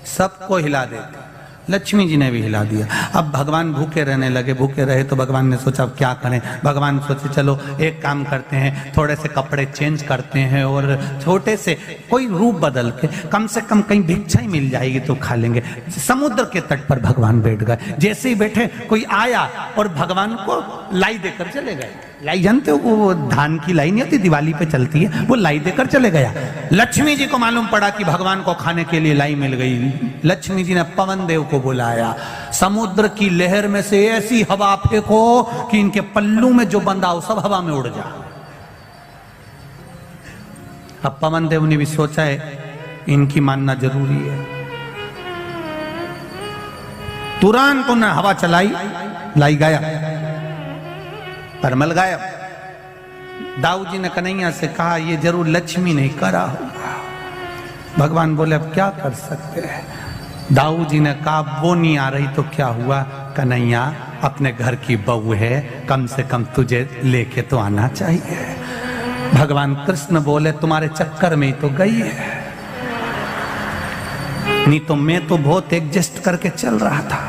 सबको हिला देते। लक्ष्मी जी ने भी हिला दिया। अब भगवान भूखे रहने लगे। भूखे रहे तो भगवान ने सोचा अब क्या करें। भगवान सोचे चलो एक काम करते हैं, थोड़े से कपड़े चेंज करते हैं और छोटे से कोई रूप बदल के कम से कम कहीं भिक्षा ही मिल जाएगी तो खा लेंगे। समुद्र के तट पर भगवान बैठ गए। जैसे ही बैठे कोई आया और भगवान को लाई देकर चले गए। लाई जानते हो, वो धान की लाई नहीं होती, दिवाली पे चलती है, वो लाई देकर चले गया। लक्ष्मी जी को मालूम पड़ा कि भगवान को खाने के लिए लाई मिल गई। लक्ष्मी जी ने पवन देव को बुलाया, समुद्र की लहर में से ऐसी हवा फेंको कि इनके पल्लू में जो बंधा हो सब हवा में उड़ जा। अब पवन देव ने भी सोचा है इनकी मानना जरूरी है। तुरंत उन्हें हवा चलाई, लाई गया, परमल गायब। दाऊ जी ने कन्हैया से कहा ये जरूर लक्ष्मी ने करा होगा। भगवान बोले अब क्या कर सकते हैं। दाऊ जी ने कहा वो नहीं आ रही तो क्या हुआ, कन्हैया अपने घर की बहू है, कम से कम तुझे लेके तो आना चाहिए। भगवान कृष्ण बोले तुम्हारे चक्कर में ही तो गई है, नहीं तो मैं तो बहुत एडजस्ट करके चल रहा था।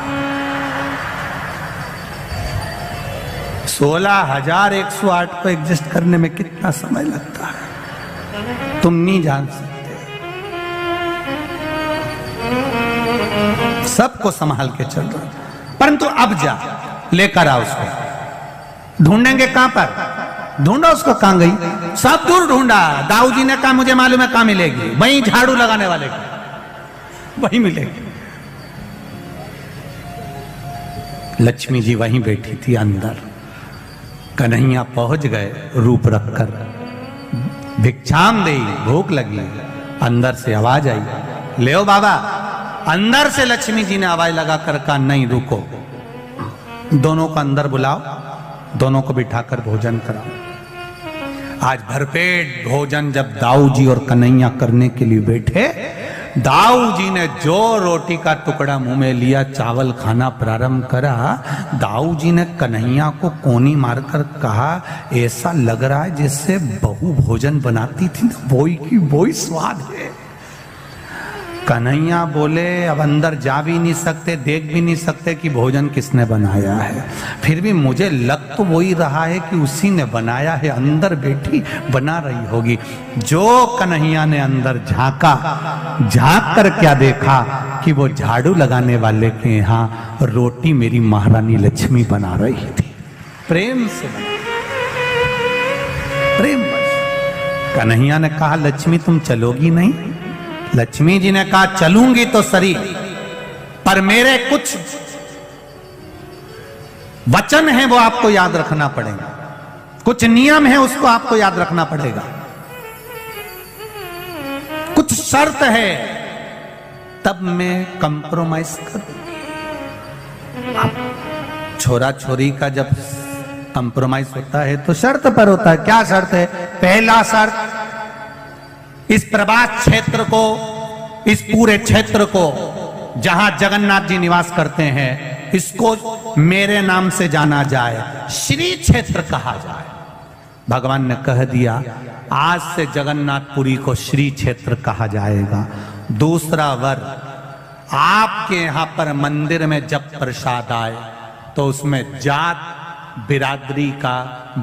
16,108 को एडजस्ट करने में कितना समय लगता है तुम नहीं जान सकते। सबको संभाल के चल रहा, परंतु अब जा लेकर आओ उसको। ढूंढेंगे कहां पर, ढूंढो उसको, कहां गई। सब दूर ढूंढा। दाऊ जी ने कहा मुझे मालूम है कहां मिलेगी, वहीं झाड़ू लगाने वाले को वहीं मिलेगी। लक्ष्मी जी वहीं बैठी थी अंदर। कन्हैया पहुंच गए रूप रखकर, भिक्षाम दे, भूख लगी। अंदर से आवाज आई, ले ओ बाबा। अंदर से लक्ष्मी जी ने आवाज लगा कर कहा नहीं रुको, दोनों को अंदर बुलाओ, दोनों को बिठाकर भोजन कराओ। आज भरपेट भोजन जब दाऊ जी और कन्हैया करने के लिए बैठे, दाऊ जी ने जो रोटी का टुकड़ा मुंह में लिया, चावल खाना प्रारंभ करा, दाऊ जी ने कन्हैया को कोनी मारकर कहा ऐसा लग रहा है जैसे बहू भोजन बनाती थी ना, वही की वही स्वाद है। कन्हैया बोले अब अंदर जा भी नहीं सकते, देख भी नहीं सकते कि भोजन किसने बनाया है, फिर भी मुझे लग तो वही रहा है कि उसी ने बनाया है, अंदर बैठी बना रही होगी। जो कन्हैया ने अंदर झांका, झांक कर क्या देखा कि वो झाड़ू लगाने वाले के यहाँ रोटी मेरी महारानी लक्ष्मी बना रही थी, प्रेम से प्रेम। कन्हैया ने कहा लक्ष्मी तुम चलोगी नहीं? लक्ष्मी जी ने कहा चलूंगी तो सही, पर मेरे कुछ वचन हैं वो आपको याद रखना पड़ेगा, कुछ नियम है उसको आपको याद रखना पड़ेगा, कुछ शर्त है, तब मैं कंप्रोमाइज करूंगी। छोरा छोरी का जब कंप्रोमाइज होता है तो शर्त पर होता है। क्या शर्त है? पहला शर्त, इस प्रभास क्षेत्र को, इस पूरे क्षेत्र को जहां जगन्नाथ जी निवास करते हैं, इसको मेरे नाम से जाना जाए, श्री क्षेत्र कहा जाए। भगवान ने कह दिया आज से जगन्नाथपुरी को श्री क्षेत्र कहा जाएगा। दूसरा वर, आपके यहां पर मंदिर में जब प्रसाद आए तो उसमें जात बिरादरी का,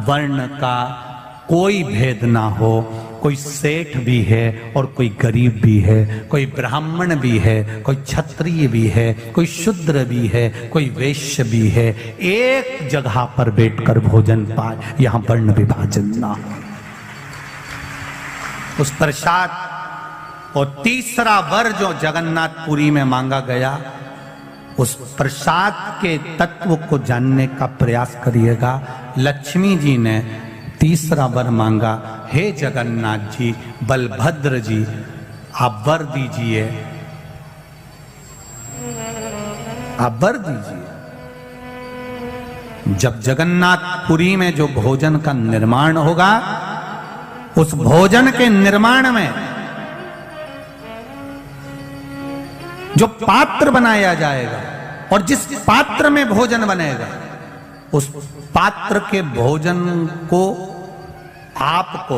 वर्ण का कोई भेद ना हो। कोई सेठ भी है और कोई गरीब भी है, कोई ब्राह्मण भी है, कोई क्षत्रिय भी है, कोई शूद्र भी है, कोई वैश्य भी है, एक जगह पर बैठकर भोजन पाए, यहां वर्ण विभाजन ना हो। उस प्रसाद और तीसरा वर जो जगन्नाथपुरी में मांगा गया, उस प्रसाद के तत्व को जानने का प्रयास करिएगा। लक्ष्मी जी ने तीसरा वर मांगा, हे जगन्नाथ जी, बलभद्र जी, आप वर दीजिए, आप वर दीजिए। जब जगन्नाथपुरी में जो भोजन का निर्माण होगा, उस भोजन के निर्माण में जो पात्र बनाया जाएगा और जिस पात्र में भोजन बनेगा, उस पात्र के भोजन को आपको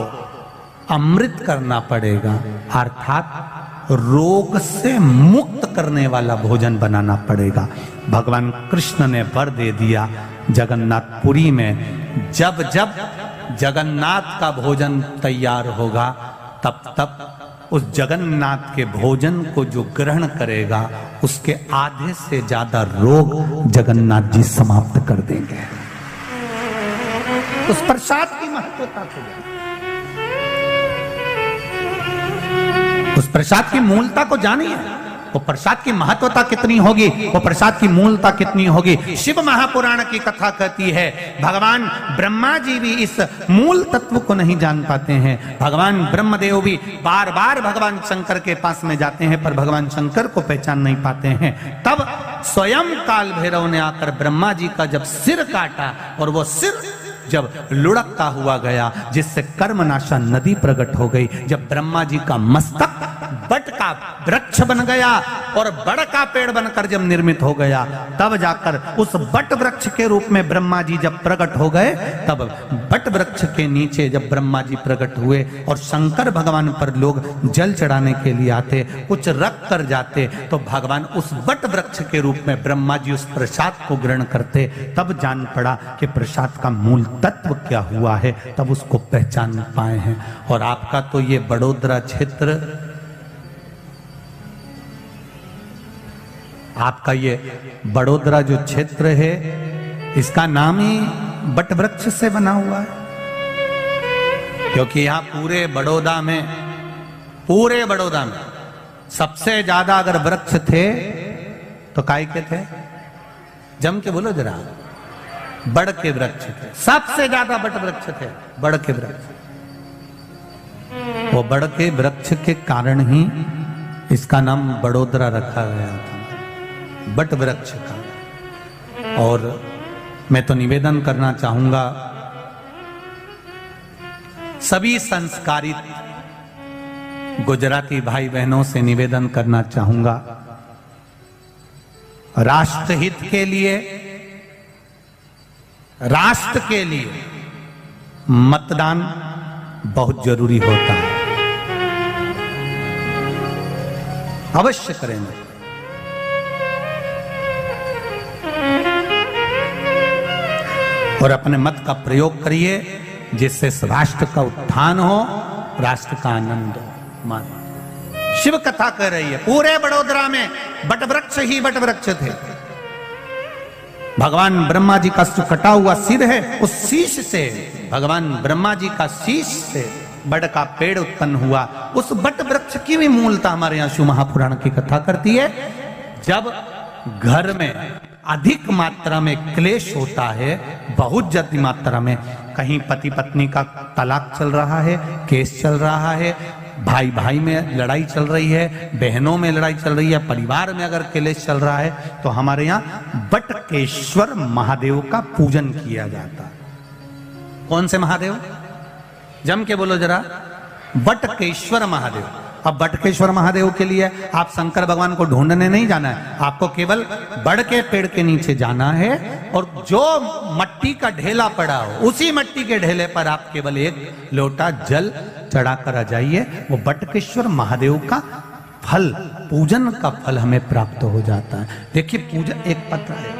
अमृत करना पड़ेगा, अर्थात रोग से मुक्त करने वाला भोजन बनाना पड़ेगा। भगवान कृष्ण ने वर दे दिया। जगन्नाथपुरी में जब जब जगन्नाथ का भोजन तैयार होगा, तब तब उस जगन्नाथ के भोजन को जो ग्रहण करेगा, उसके आधे से ज्यादा रोग जगन्नाथ जी समाप्त कर देंगे। उस प्रसाद की महत्वता को जानिए, उस प्रसाद की मूलता को जानिए। वो प्रसाद की महत्वता कितनी होगी, वो प्रसाद की मूलता कितनी होगी। शिव महापुराण की कथा कहती है, भगवान ब्रह्मा जी भी इस मूल तत्व को नहीं जान पाते हैं। भगवान ब्रह्मदेव भी बार बार भगवान शंकर के पास में जाते हैं, पर भगवान शंकर को पहचान नहीं पाते हैं। तब स्वयं काल भैरव ने आकर ब्रह्मा जी का जब सिर काटा, और वो सिर जब लुढ़कता हुआ गया, जिससे कर्मनाशा नदी प्रकट हो गई। जब ब्रह्मा जी का मस्तक बट का वृक्ष बन गया और बड़ का पेड़ बनकर जब निर्मित हो गया, तब जाकर उस बट वृक्ष के रूप में ब्रह्मा जी जब प्रकट हो गए, तब बट वृक्ष के नीचे जब ब्रह्मा जी प्रकट हुए और शंकर भगवान पर लोग जल चढ़ाने के लिए आते, कुछ रख कर जाते, तो भगवान उस बट वृक्ष के रूप में ब्रह्मा जी उस प्रसाद को ग्रहण करते। तब जान पड़ा कि प्रसाद का मूल तत्व क्या हुआ है, तब उसको पहचान पाए हैं। और आपका तो ये बड़ोदरा क्षेत्र, आपका ये बड़ोदरा जो क्षेत्र है, इसका नाम ही बट वृक्ष से बना हुआ है, क्योंकि यहां पूरे बड़ौदा में सबसे ज्यादा अगर वृक्ष थे तो काय के थे? जम के बोलो जरा, बड़ के वृक्ष थे। सबसे ज्यादा बट वृक्ष थे, बड़ के वृक्ष। वो बड़ के वृक्ष के कारण ही इसका नाम बड़ोदरा रखा गया था, बट वृक्ष का। और मैं तो निवेदन करना चाहूंगा सभी संस्कारित गुजराती भाई बहनों से, निवेदन करना चाहूंगा, राष्ट्रहित के लिए, राष्ट्र के लिए मतदान बहुत जरूरी होता है। अवश्य करेंगे। और अपने मत का प्रयोग करिए, जिससे इस राष्ट्र का उत्थान हो, राष्ट्र का आनंद हो। मान शिव कथा कह रही है, पूरे बड़ोदरा में बट वृक्ष ही बट वृक्ष थे। भगवान ब्रह्मा जी का जो कटा हुआ सिर है, उस शीश से, भगवान ब्रह्मा जी का शीश से बड़ का पेड़ उत्पन्न हुआ। उस बट वृक्ष की भी मूलता हमारे यहाँ शिव महापुराण की कथा करती है। जब घर में अधिक मात्रा में क्लेश होता है, बहुत ज्यादा मात्रा में, कहीं पति पत्नी का तलाक चल रहा है, केस चल रहा है, भाई भाई में लड़ाई चल रही है, बहनों में लड़ाई चल रही है, परिवार में अगर क्लेश चल रहा है, तो हमारे यहाँ बटकेश्वर महादेव का पूजन किया जाता है। कौन से महादेव? जम के बोलो जरा, बटकेश्वर महादेव। अब बटकेश्वर महादेव के लिए आप शंकर भगवान को ढूंढने नहीं जाना है, आपको केवल बड़ के पेड़ के नीचे जाना है और जो मट्टी का ढेला पड़ा हो उसी मट्टी के ढेले पर आप केवल एक लोटा जल चढ़ाकर आ जाइए। वो बटकेश्वर महादेव का फल, पूजन का फल हमें प्राप्त हो जाता है। देखिए पूजन एक पत्र है,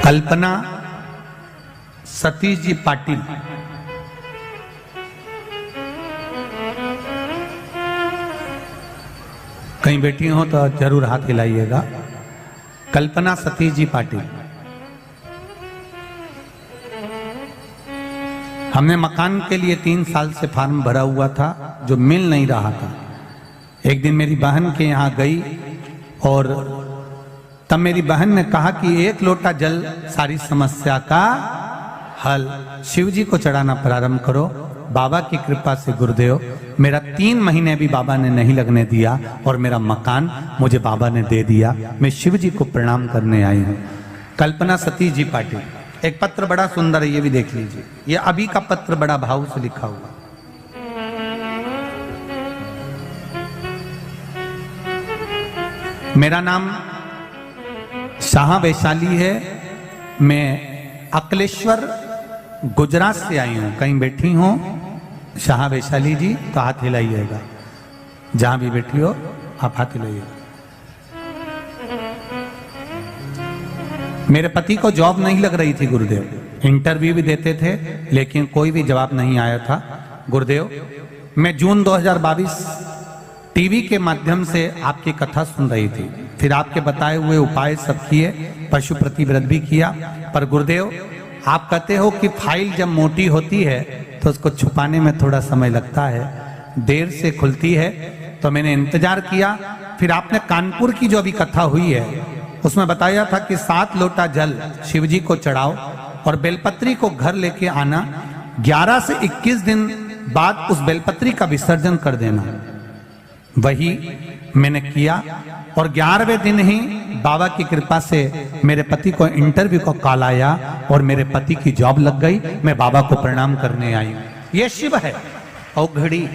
कल्पना सतीश जी पाटिल। कहीं बैठी हो तो जरूर हाथ हिलाइएगा। कल्पना सतीश जी पाटिल। हमने मकान के लिए 3 साल से फॉर्म भरा हुआ था जो मिल नहीं रहा था। एक दिन मेरी बहन के यहाँ गई और तब मेरी बहन ने कहा कि 1 लोटा जल सारी समस्या का हल। शिव जी को चढ़ाना प्रारंभ करो। बाबा की कृपा से गुरुदेव, मेरा 3 महीने भी बाबा ने नहीं लगने दिया और मेरा मकान मुझे बाबा ने दे दिया। मैं शिव जी को प्रणाम करने आई हूँ। कल्पना सतीश जी पाटिल। एक पत्र बड़ा सुंदर है, ये भी देख लीजिए। ये अभी का पत्र बड़ा भाव से लिखा हुआ। मेरा नाम शाह वैशाली है। मैं अकलेश्वर गुजरात से आई हूं। कहीं बैठी हो शाह वैशाली जी तो हाथ हिलाइएगा। जहां भी बैठी हो आप हाथ हिलाइएगा। मेरे पति को जॉब नहीं लग रही थी गुरुदेव। इंटरव्यू भी देते थे लेकिन कोई भी जवाब नहीं आया था। गुरुदेव, मैं जून 2022 टीवी के माध्यम से आपकी कथा सुन रही थी। फिर आपके बताए हुए उपाय सब किए, पशु प्रतिव्रत भी किया। पर गुरुदेव, आप कहते हो कि फाइल जब मोटी होती है तो उसको छुपाने में थोड़ा समय लगता है, देर से खुलती है। तो मैंने इंतजार किया। फिर आपने कानपुर की जो अभी कथा हुई है उसमें बताया था कि 7 लोटा जल शिवजी को चढ़ाओ और बेलपत्री को घर लेके आना। 11 से 21 दिन बाद उस बेलपत्री का विसर्जन कर देना। वही मैंने किया और 11वें दिन ही बाबा की कृपा से मेरे पति को इंटरव्यू का कॉल आया और मेरे पति की जॉब लग गई। मैं बाबा को प्रणाम करने आई। ये शिव है औघड़ी।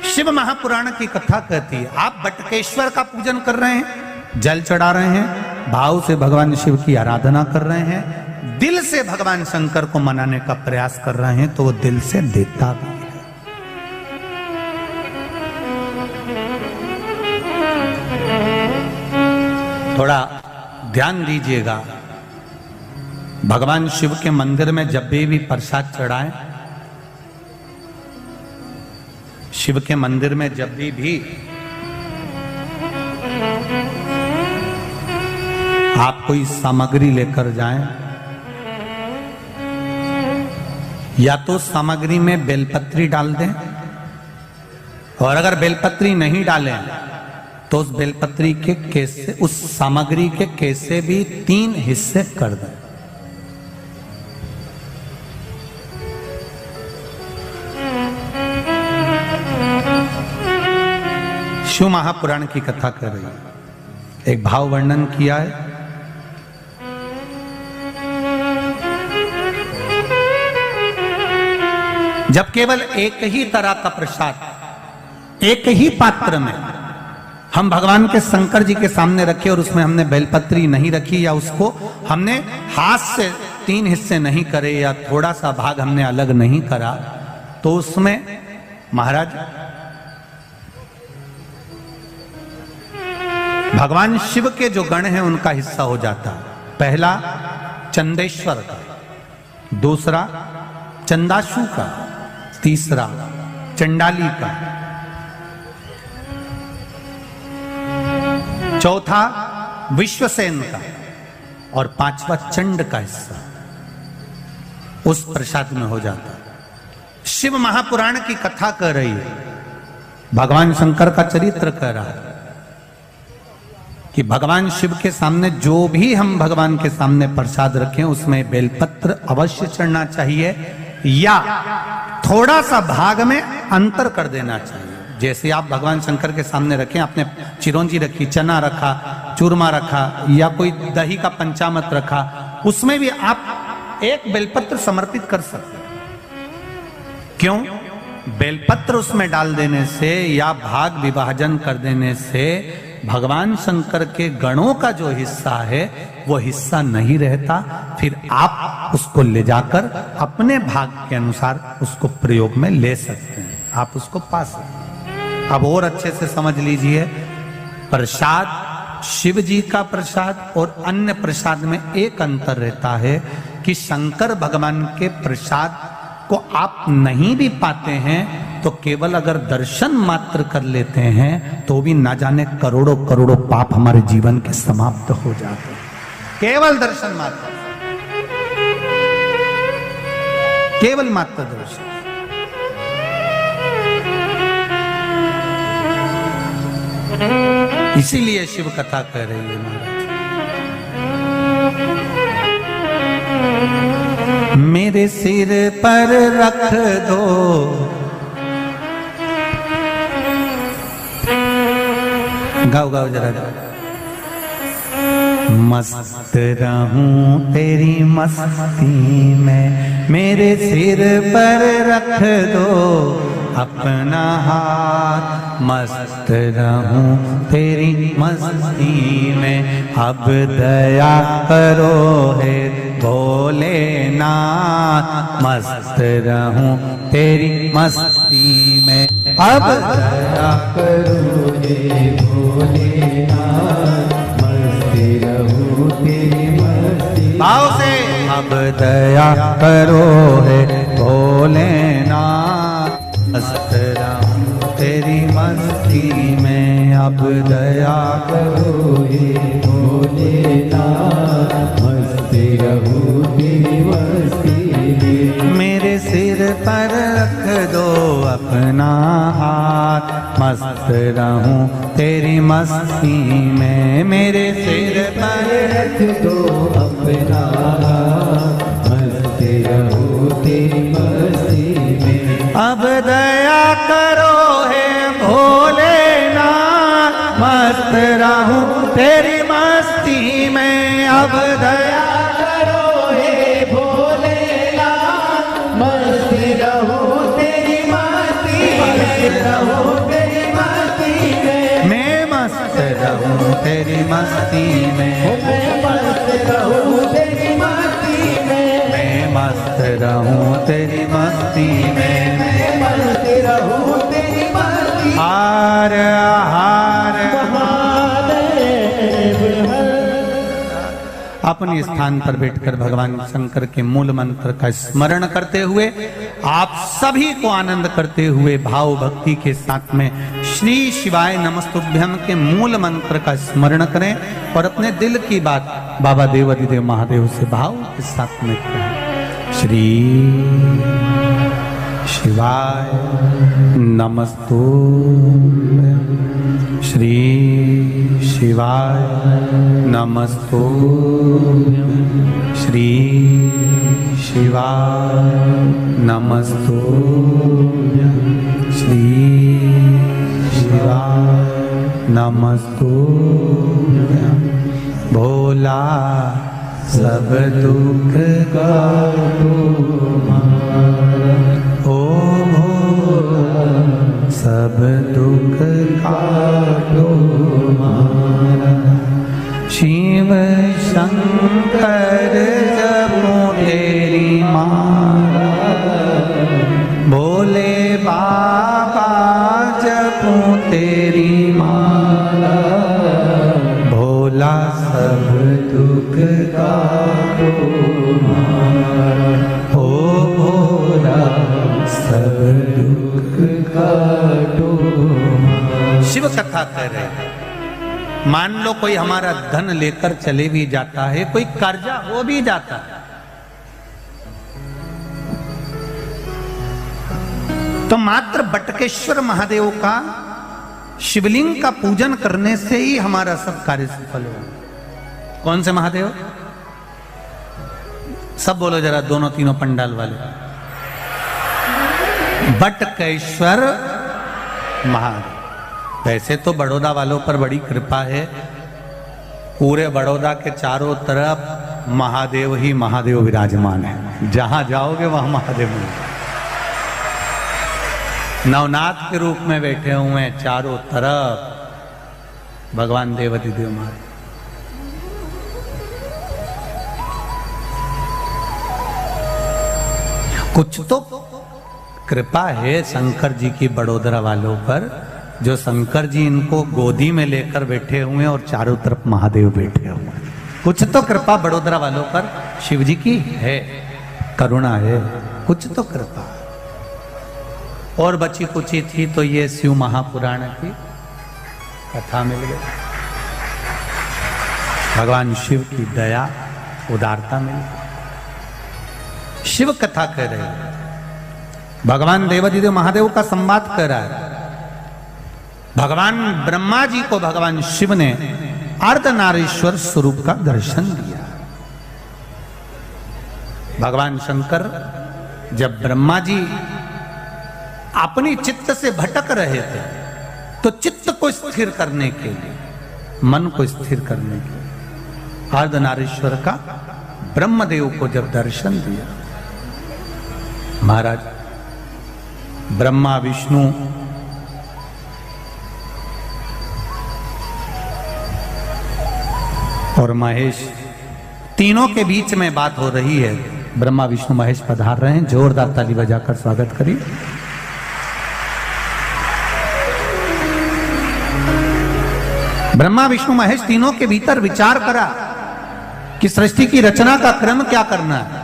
शिव महापुराण की कथा कहती है। आप बटकेश्वर का पूजन कर रहे हैं, जल चढ़ा रहे हैं, भाव से भगवान शिव की आराधना कर रहे हैं, दिल से भगवान शंकर को मनाने का प्रयास कर रहे हैं, तो वो दिल से देता भी है। थोड़ा ध्यान दीजिएगा। भगवान शिव के मंदिर में जब भी प्रसाद चढ़ाएं, शिव के मंदिर में जब भी आप कोई सामग्री लेकर जाएं, या तो सामग्री में बेलपत्री डाल दें, और अगर बेलपत्री नहीं डालें तो उस बेलपत्री के केसे, उस सामग्री के केसे भी 3 हिस्से कर दें। शिव महापुराण की कथा कर रही है। एक भाव वर्णन किया है। जब केवल एक ही तरह का प्रसाद एक ही पात्र में हम भगवान के शंकर जी के सामने रखे और उसमें हमने बेलपत्री नहीं रखी, या उसको हमने हाथ से 3 हिस्से नहीं करे, या थोड़ा सा भाग हमने अलग नहीं करा, तो उसमें महाराज भगवान शिव के जो गण हैं उनका हिस्सा हो जाता। पहला चंदेश्वर का, दूसरा चंदाशु का, तीसरा चंडाली का, चौथा विश्वसेन का और पांचवा चंड का हिस्सा उस प्रसाद में हो जाता। शिव महापुराण की कथा कर रही है, भगवान शंकर का चरित्र कह रहा है कि भगवान शिव के सामने जो भी हम भगवान के सामने प्रसाद रखें उसमें बेलपत्र अवश्य चढ़ना चाहिए या थोड़ा सा भाग में अंतर कर देना चाहिए। जैसे आप भगवान शंकर के सामने रखें, आपने चिरौंजी रखी, चना रखा, चूरमा रखा या कोई दही का पंचामृत रखा, उसमें भी आप एक बेलपत्र समर्पित कर सकते हैं। क्यों? बेलपत्र उसमें डाल देने से या भाग विभाजन कर देने से भगवान शंकर के गणों का जो हिस्सा है वो हिस्सा नहीं रहता, फिर आप उसको ले जाकर अपने भाग के अनुसार उसको प्रयोग में ले सकते हैं, आप उसको पा सकते हैं। अब और अच्छे से समझ लीजिए, प्रसाद शिव जी का प्रसाद और अन्य प्रसाद में एक अंतर रहता है कि शंकर भगवान के प्रसाद को आप नहीं भी पाते हैं तो केवल अगर दर्शन मात्र कर लेते हैं तो भी ना जाने करोड़ों करोड़ों पाप हमारे जीवन के समाप्त हो जाते हैं। केवल दर्शन मात्र, केवल मात्र दर्शन। इसीलिए शिव कथा कह रही है महाराज, मेरे सिर पर रख दो गाओ गाओ जरा, मस्त रहूं तेरी मस्ती में, मेरे सिर पर रख दो अपना हाथ, मस्त रहूं तेरी मस्ती में, अब दया करो है भोलेनाथ, मस्त रहूं तेरी मस्ती में, अब दया करो हे भोलेनाथ, मस्त रहूं तेरी मस्ती, भाव से, अब दया करो है भोलेनाथ, मस्त रहूं तेरी मस्ती में, अब दया करो हे भोलेनाथ, मस्त रहूं तेरी मस्ती में, मेरे सिर पर रख दो अपना हाथ, मस्त रहूं तेरी मस्ती में, मेरे सिर पर रख दो अपना हाथ, मस्त रहूं तेरी मस्ती में, अब दया करो हे भोलेनाथ, मस्त रहूं तेरी मस्ती में, अब दया करो हे भोलेनाथ, मस्त रहूं तेरी मस्ती में, रहूं तेरी मस्ती में, मैं मस्त रहूं तेरी मस्ती में, मैं मस्त रहूं तेरी मस्ती में, मैं मस्त रहूं तेरी मस्ती में, मैं मस्त रहूं तेरी मस्ती, हार हार अपने स्थान पर बैठकर भगवान शंकर के मूल मंत्र का स्मरण करते हुए आप सभी को आनंद करते हुए भाव भक्ति के साथ में श्री शिवाय नमस्तुभ्यम के मूल मंत्र का स्मरण करें और अपने दिल की बात बाबा देवाधिदेव महादेव से भाव के साथ में करें। श्री शिवाय नमस्तुभ्यम, श्री शिवाय नमस्तुभ्यम, श्री शिवाय नमस्तुभ्यम, श्री शिवाय नमस्तुभ्यम, भोला सब दुख का तुम्हारा, ओ भोला सब दुख का तुम्हारा, शिव शंकर जपो तेरी माला, भोले बाबा जपो तेरी माला, भोला सब दुख का तुम्हारा, ओ भोला सब दुख कथा कह रहे हैं। मान लो कोई हमारा धन लेकर चले भी जाता है, कोई कर्जा हो भी जाता है, तो मात्र बटकेश्वर महादेव का शिवलिंग का पूजन करने से ही हमारा सब कार्य सफल हो। कौन से महादेव? सब बोलो जरा, दोनों तीनों पंडाल वाले। बटकेश्वर महादेव। वैसे तो बड़ौदा वालों पर बड़ी कृपा है, पूरे बड़ौदा के चारों तरफ महादेव ही महादेव विराजमान है। जहां जाओगे वहां महादेव मिलेंगे। नवनाथ के रूप में बैठे हुए हैं चारों तरफ भगवान देवती देव महादेव। कुछ तो कृपा है शंकर जी की बड़ोदरा वालों पर, जो शंकर जी इनको गोदी में लेकर बैठे हुए हैं और चारों तरफ महादेव बैठे हुए हैं। कुछ तो कृपा बड़ोदरा वालों पर शिव जी की है, करुणा है, कुछ तो कृपा। और बची कुची थी तो ये शिव महापुराण की कथा मिल गई। भगवान शिव की दया उदारता मिल गई। शिव कथा कह रहे हैं, भगवान देवादिदेव महादेव का संवाद कर रहा है। भगवान ब्रह्मा जी को भगवान शिव ने अर्धनारीश्वर स्वरूप का दर्शन दिया। भगवान शंकर जब ब्रह्मा जी अपनी चित्त से भटक रहे थे, तो चित्त को स्थिर करने के लिए, मन को स्थिर करने के लिए अर्धनारीश्वर का ब्रह्मदेव को जब दर्शन दिया, महाराज ब्रह्मा विष्णु और महेश तीनों के बीच में बात हो रही है। ब्रह्मा विष्णु महेश पधार रहे हैं, जोरदार ताली बजाकर स्वागत करिए। ब्रह्मा विष्णु महेश तीनों के भीतर विचार करा कि सृष्टि की रचना का क्रम क्या करना है।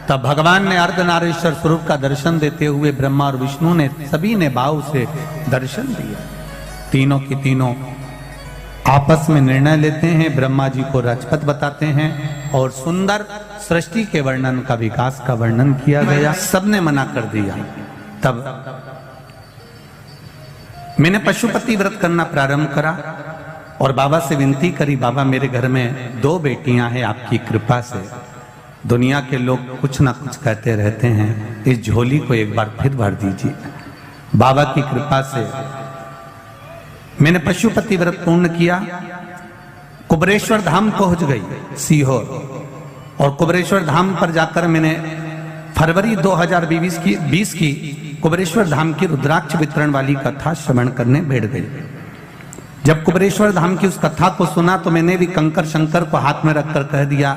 तब भगवान ने अर्धनारीश्वर स्वरूप का दर्शन देते हुए ब्रह्मा और विष्णु ने सभी ने भाव से दर्शन दिया। तीनों की तीनों आपस में निर्णय लेते हैं, ब्रह्मा जी को राजपथ बताते हैं और सुंदर सृष्टि के वर्णन का, विकास का वर्णन किया गया। सबने मना कर दिया। तब मैंने पशुपति व्रत करना प्रारंभ करा और बाबा से विनती करी, बाबा मेरे घर में 2 बेटियां हैं, आपकी कृपा से। दुनिया के लोग कुछ ना कुछ कहते रहते हैं, इस झोली को एक बार फिर भर दीजिए। बाबा की कृपा से मैंने पशुपति व्रत पूर्ण किया। कुबरेश्वर धाम पहुंच गई सीहोर, और कुबरेश्वर धाम पर जाकर मैंने फरवरी 2020 की कुबरेश्वर धाम की रुद्राक्ष वितरण वाली कथा श्रवण करने बैठ गई। जब कुबरेश्वर धाम की उस कथा को सुना तो मैंने भी कंकर शंकर को हाथ में रखकर कह दिया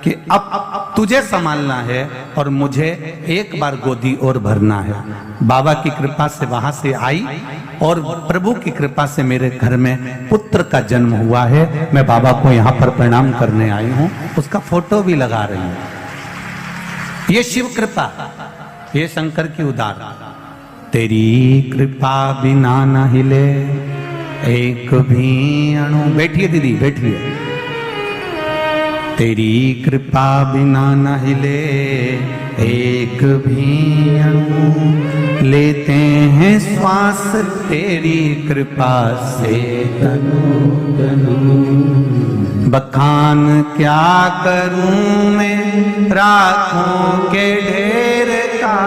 कि अब तुझे संभालना है और मुझे एक बार गोदी और भरना है। बाबा की कृपा से वहां से आई और प्रभु की कृपा से मेरे घर में पुत्र का जन्म हुआ है। मैं बाबा को यहाँ पर प्रणाम करने आई हूँ, उसका फोटो भी लगा रही हूँ। ये शिव कृपा, ये शंकर की उदार। तेरी कृपा बिना न हिले एक भी अणु। बैठिए दीदी बैठिए। तेरी कृपा बिना न हिले एक भी अणु, लेते हैं श्वास तेरी कृपा से तनु तनु। बखान क्या करूं मैं राखों के ढेर का,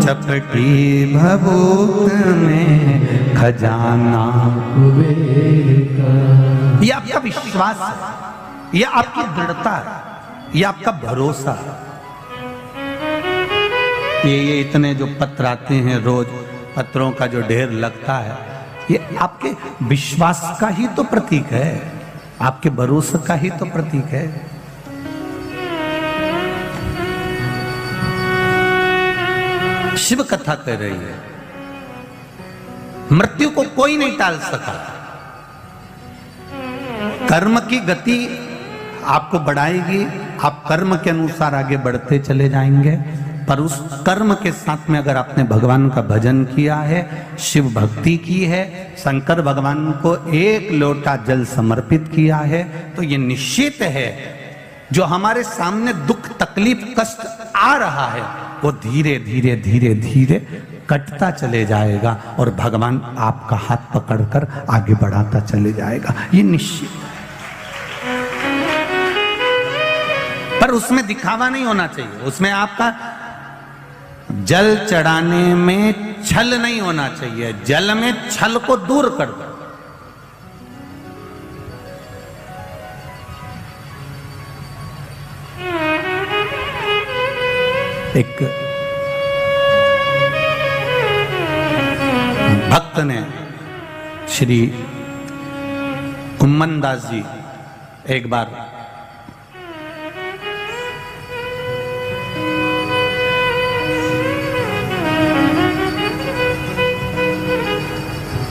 चपटी भभूत में खजाना कुबेर का। ये आपका विश्वास है, ये आपकी दृढ़ता है, ये आपका भरोसा। ये इतने जो पत्र आते हैं रोज, पत्रों का जो ढेर लगता है, ये आपके विश्वास का ही तो प्रतीक है, आपके भरोसे का ही तो प्रतीक है। शिव कथा कह रही है, मृत्यु को कोई नहीं टाल सका। कर्म की गति आपको बढ़ाएगी, आप कर्म के अनुसार आगे बढ़ते चले जाएंगे, पर उस कर्म के साथ में अगर आपने भगवान का भजन किया है, शिव भक्ति की है, शंकर भगवान को एक लोटा जल समर्पित किया है, तो ये निश्चित है जो हमारे सामने दुख तकलीफ कष्ट आ रहा है वो धीरे धीरे धीरे धीरे कटता चले जाएगा और भगवान आपका हाथ पकड़कर आगे बढ़ाता चले जाएगा, ये निश्चित है। पर उसमें दिखावा नहीं होना चाहिए, उसमें आपका जल चढ़ाने में छल नहीं होना चाहिए, जल में छल को दूर कर दो। एक भक्त ने श्री कुम्मन दास जी एक बार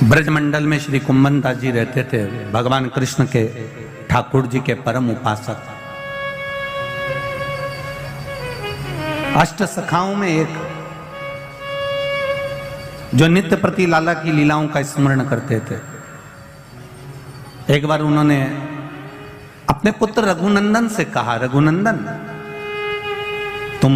ब्रजमंडल में श्री कुम्मन दास जी रहते थे, भगवान कृष्ण के ठाकुर जी के परम उपासक। अष्ट सखाओं में एक जो नित्य प्रति लाला की लीलाओं का स्मरण करते थे। एक बार उन्होंने अपने पुत्र रघुनंदन से कहा, रघुनंदन तुम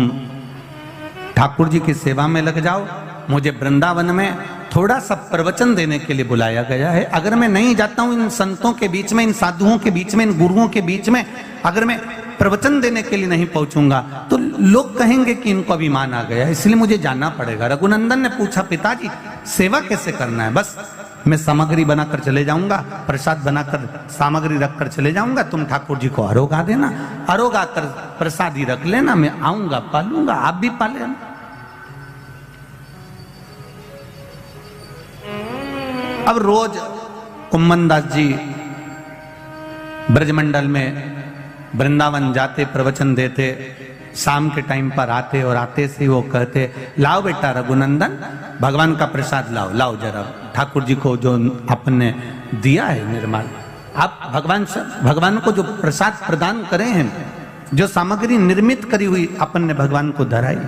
ठाकुर जी की सेवा में लग जाओ, मुझे वृंदावन में थोड़ा सा प्रवचन देने के लिए बुलाया गया है। अगर मैं नहीं जाता हूं इन संतों के बीच में, इन साधुओं के बीच में, इन गुरुओं के बीच में, अगर मैं प्रवचन देने के लिए नहीं पहुंचूंगा तो लोग कहेंगे कि इनको अभिमान आ गया, इसलिए मुझे जाना पड़ेगा। रघुनंदन ने पूछा, पिताजी सेवा कैसे करना है? बस मैं सामग्री बनाकर चले जाऊंगा, प्रसाद बनाकर सामग्री रखकर चले जाऊंगा, तुम ठाकुर जी को अरोगा देना, अरोगा कर प्रसादी रख लेना, मैं आऊंगा पालूंगा, आप भी पाले। अब रोज कुम्मन दास जी ब्रजमंडल में वृंदावन जाते, प्रवचन देते, शाम के टाइम पर आते और आते से वो कहते, लाओ बेटा रघुनंदन भगवान का प्रसाद लाओ, लाओ जरा, ठाकुर जी को जो आपने दिया है निर्माण, आप भगवान को जो प्रसाद प्रदान करे हैं, जो सामग्री निर्मित करी हुई अपन ने भगवान को धराई,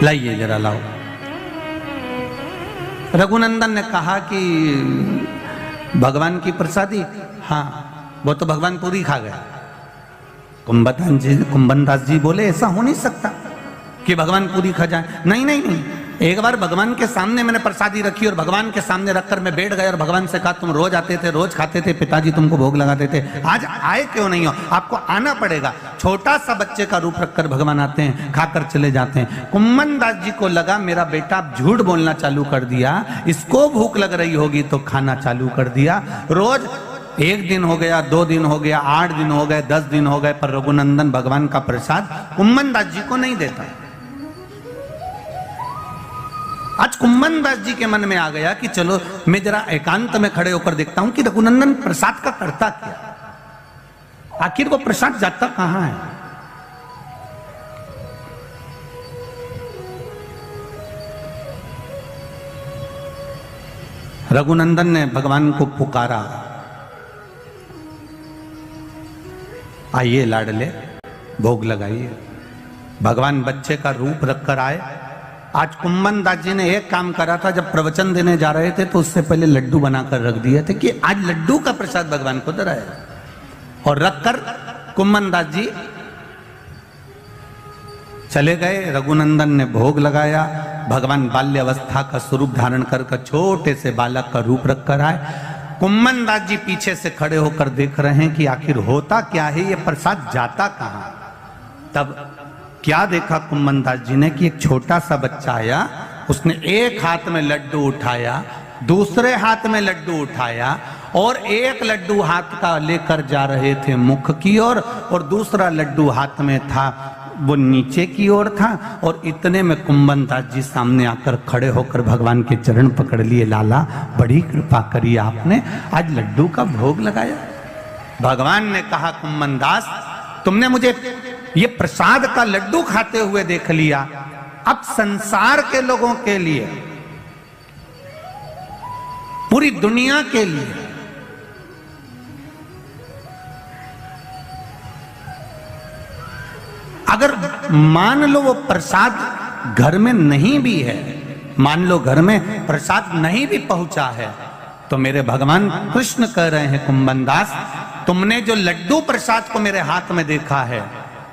लाइए जरा लाओ। रघुनंदन ने कहा कि भगवान की प्रसादी, हाँ वो तो भगवान पूरी खा गए। कुम्भन दास जी बोले, ऐसा हो नहीं सकता कि भगवान पूरी खा जाए। नहीं नहीं नहीं, एक बार भगवान के सामने मैंने प्रसादी रखी और भगवान के सामने रखकर मैं बैठ गया और भगवान से कहा, तुम रोज आते थे, रोज खाते थे, पिताजी तुमको भोग लगाते थे, आज आए क्यों नहीं हो? आपको आना पड़ेगा। छोटा सा बच्चे का रूप रखकर भगवान आते हैं, खाकर चले जाते हैं। कुम्मन दास जी को लगा मेरा बेटा झूठ बोलना चालू कर दिया, इसको भूख लग रही होगी तो खाना चालू कर दिया। रोज 1 दिन हो गया, 2 दिन हो गया, 8 दिन हो गए, 10 दिन हो गए, पर रघुनंदन भगवान का प्रसाद कुम्मन दास जी को नहीं देता। आज कुम्मन दास जी के मन में आ गया कि चलो मैं जरा एकांत में खड़े होकर देखता हूं कि रघुनंदन प्रसाद का करता क्या, आखिर वो प्रसाद जाता कहां है। रघुनंदन ने भगवान को पुकारा, आइए लाडले भोग लगाइए। भगवान बच्चे का रूप रखकर आए। आज कुम्मन दास जी ने एक काम करा था, जब प्रवचन देने जा रहे थे तो उससे पहले लड्डू बनाकर रख दिए थे कि आज लड्डू का प्रसाद भगवान को धराया, और रखकर कुम्मन दास जी चले गए। रघुनंदन ने भोग लगाया। भगवान बाल्य अवस्था का स्वरूप धारण कर छोटे से बालक का रूप रखकर आए। कुम्मन दास जी पीछे से खड़े होकर देख रहे हैं कि आखिर होता क्या है, ये प्रसाद जाता कहां। तब क्या देखा कुम्मन दास जी ने कि एक छोटा सा बच्चा आया, उसने एक हाथ में लड्डू उठाया, दूसरे हाथ में लड्डू उठाया, और एक लड्डू हाथ का लेकर जा रहे थे मुख की ओर, और दूसरा लड्डू हाथ में था वो नीचे की ओर था। और इतने में कुम्मन दास जी सामने आकर खड़े होकर भगवान के चरण पकड़ लिए, लाला बड़ी कृपा करी आपने, आज लड्डू का भोग लगाया। भगवान ने कहा, कुम्मन दास तुमने मुझे ये प्रसाद का लड्डू खाते हुए देख लिया, अब संसार के लोगों के लिए, पूरी दुनिया के लिए अगर मान लो वो प्रसाद घर में नहीं भी है, मान लो घर में प्रसाद नहीं भी पहुंचा है, तो मेरे भगवान कृष्ण कह रहे हैं कुंभन दास, तुमने जो लड्डू प्रसाद को मेरे हाथ में देखा है,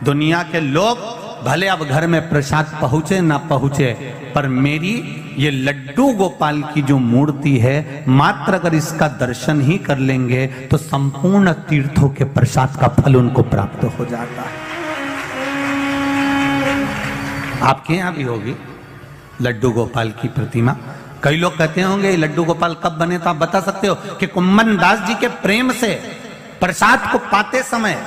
दुनिया के लोग भले अब घर में प्रसाद पहुंचे ना पहुंचे, पर मेरी ये लड्डू गोपाल की जो मूर्ति है, मात्र अगर इसका दर्शन ही कर लेंगे तो संपूर्ण तीर्थों के प्रसाद का फल उनको प्राप्त हो जाता है। आपके यहां भी होगी लड्डू गोपाल की प्रतिमा। कई लोग कहते होंगे लड्डू गोपाल कब बने, तो आप बता सकते हो कि कुंभन दास जी के प्रेम से प्रसाद को पाते समय,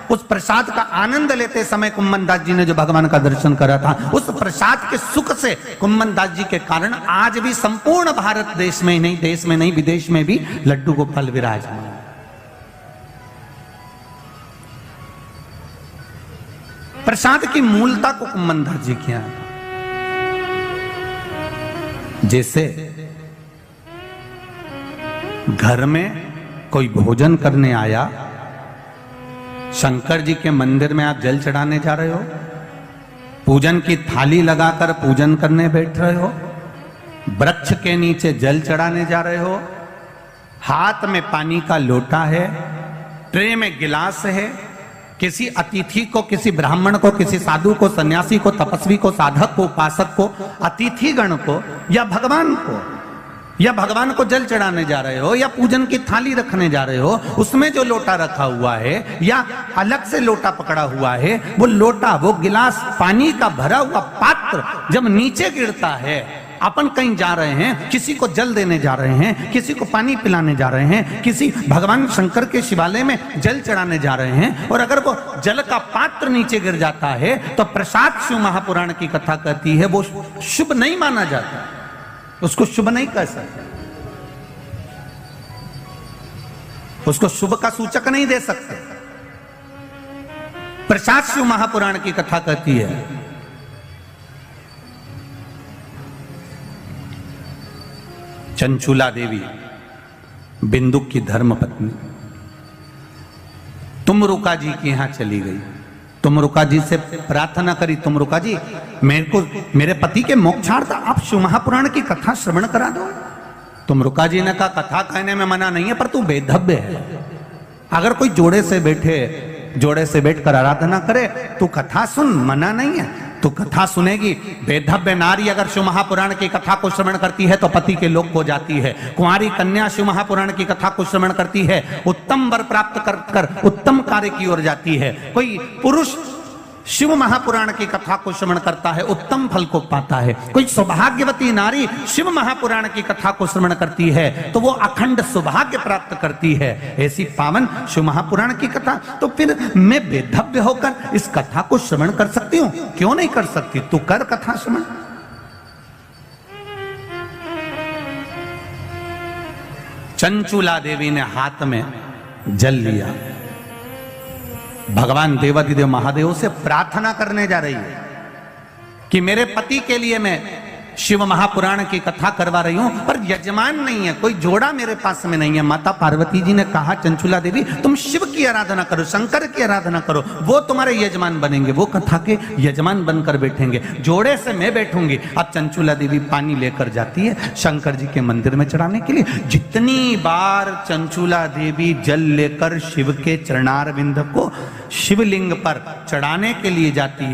उस प्रसाद का आनंद लेते समय कुंभन दास जी ने जो भगवान का दर्शन करा था, उस प्रसाद के सुख से कुंभन दास जी के कारण आज भी संपूर्ण भारत देश में ही नहीं, देश में नहीं विदेश में भी लड्डू गोपाल विराजमान। प्रसाद की मूलता को कुंभन दास जी किया, जैसे घर में कोई भोजन करने आया, शंकर जी के मंदिर में आप जल चढ़ाने जा रहे हो, पूजन की थाली लगाकर पूजन करने बैठ रहे हो, वृक्ष के नीचे जल चढ़ाने जा रहे हो, हाथ में पानी का लोटा है, ट्रे में गिलास है, किसी अतिथि को, किसी ब्राह्मण को, किसी साधु को, सन्यासी को, तपस्वी को, साधक को, उपासक को, अतिथि गण को या भगवान को, या भगवान को जल चढ़ाने जा रहे हो, या पूजन की थाली रखने जा रहे हो, उसमें जो लोटा रखा हुआ है या अलग से लोटा पकड़ा हुआ है, वो लोटा, वो गिलास, पानी का भरा हुआ पात्र जब नीचे गिरता है, अपन कहीं जा रहे हैं, किसी को जल देने जा रहे हैं, किसी को पानी पिलाने जा रहे हैं, किसी भगवान शंकर के शिवालय में जल चढ़ाने जा रहे हैं, और अगर वो जल का पात्र नीचे गिर जाता है तो प्रसाद शिव महापुराण की कथा कहती है वो शुभ नहीं माना जाता, उसको शुभ नहीं कह सकते, उसको शुभ का सूचक नहीं दे सकते। प्रसाद शिव महापुराण की कथा कहती है चंचूला देवी, बिंदुक की धर्म पत्नी, तुमरुका जी के यहां चली गई। तुमरुका जी से प्रार्थना करी, तुमरुका जी मेरे को, मेरे पति के मोक्षार्थ आप शिव महापुराण की कथा श्रवण करा दो। तुमरुका जी ने कहा कथा कहने में मना नहीं है, पर तू बेधव्य है। अगर कोई जोड़े से बैठकर आराधना करे तो कथा सुन, मना नहीं है, तो कथा सुनेगी। बेधव्य नारी अगर शिव महापुराण की कथा को श्रवण करती है तो पति के लोक को जाती है। कुंवारी कन्या शिव महापुराण की कथा को श्रवण करती है, उत्तम वर प्राप्त कर उत्तम कार्य की ओर जाती है। कोई पुरुष शिव महापुराण की कथा को श्रवण करता है, उत्तम फल को पाता है। कोई सौभाग्यवती नारी शिव महापुराण की कथा को श्रवण करती है तो वो अखंड सौभाग्य प्राप्त करती है। ऐसी पावन शिव महापुराण की कथा, तो फिर मैं बेधव्य होकर इस कथा को श्रवण कर सकती हूँ, क्यों नहीं कर सकती? तू कर कथा श्रवण। चंचूला देवी ने हाथ में जल लिया, भगवान देवाधिदेव महादेव से प्रार्थना करने जा रही है कि मेरे पति के लिए मैं शिव महापुराण की कथा करवा रही हूं, पर यजमान नहीं है, कोई जोड़ा मेरे पास में नहीं है। माता पार्वती जी ने कहा चंचूला देवी तुम शिव की आराधना करो, शंकर की आराधना करो, वो तुम्हारे यजमान बनेंगे, वो कथा के यजमान बनकर बैठेंगे, जोड़े से मैं बैठूंगी। अब चंचूला देवी पानी लेकर जाती है शंकर जी के मंदिर में चढ़ाने के लिए। जितनी बार चंचूला देवी जल लेकर शिव के चरणारविंद को शिवलिंग पर चढ़ाने के लिए जाती है,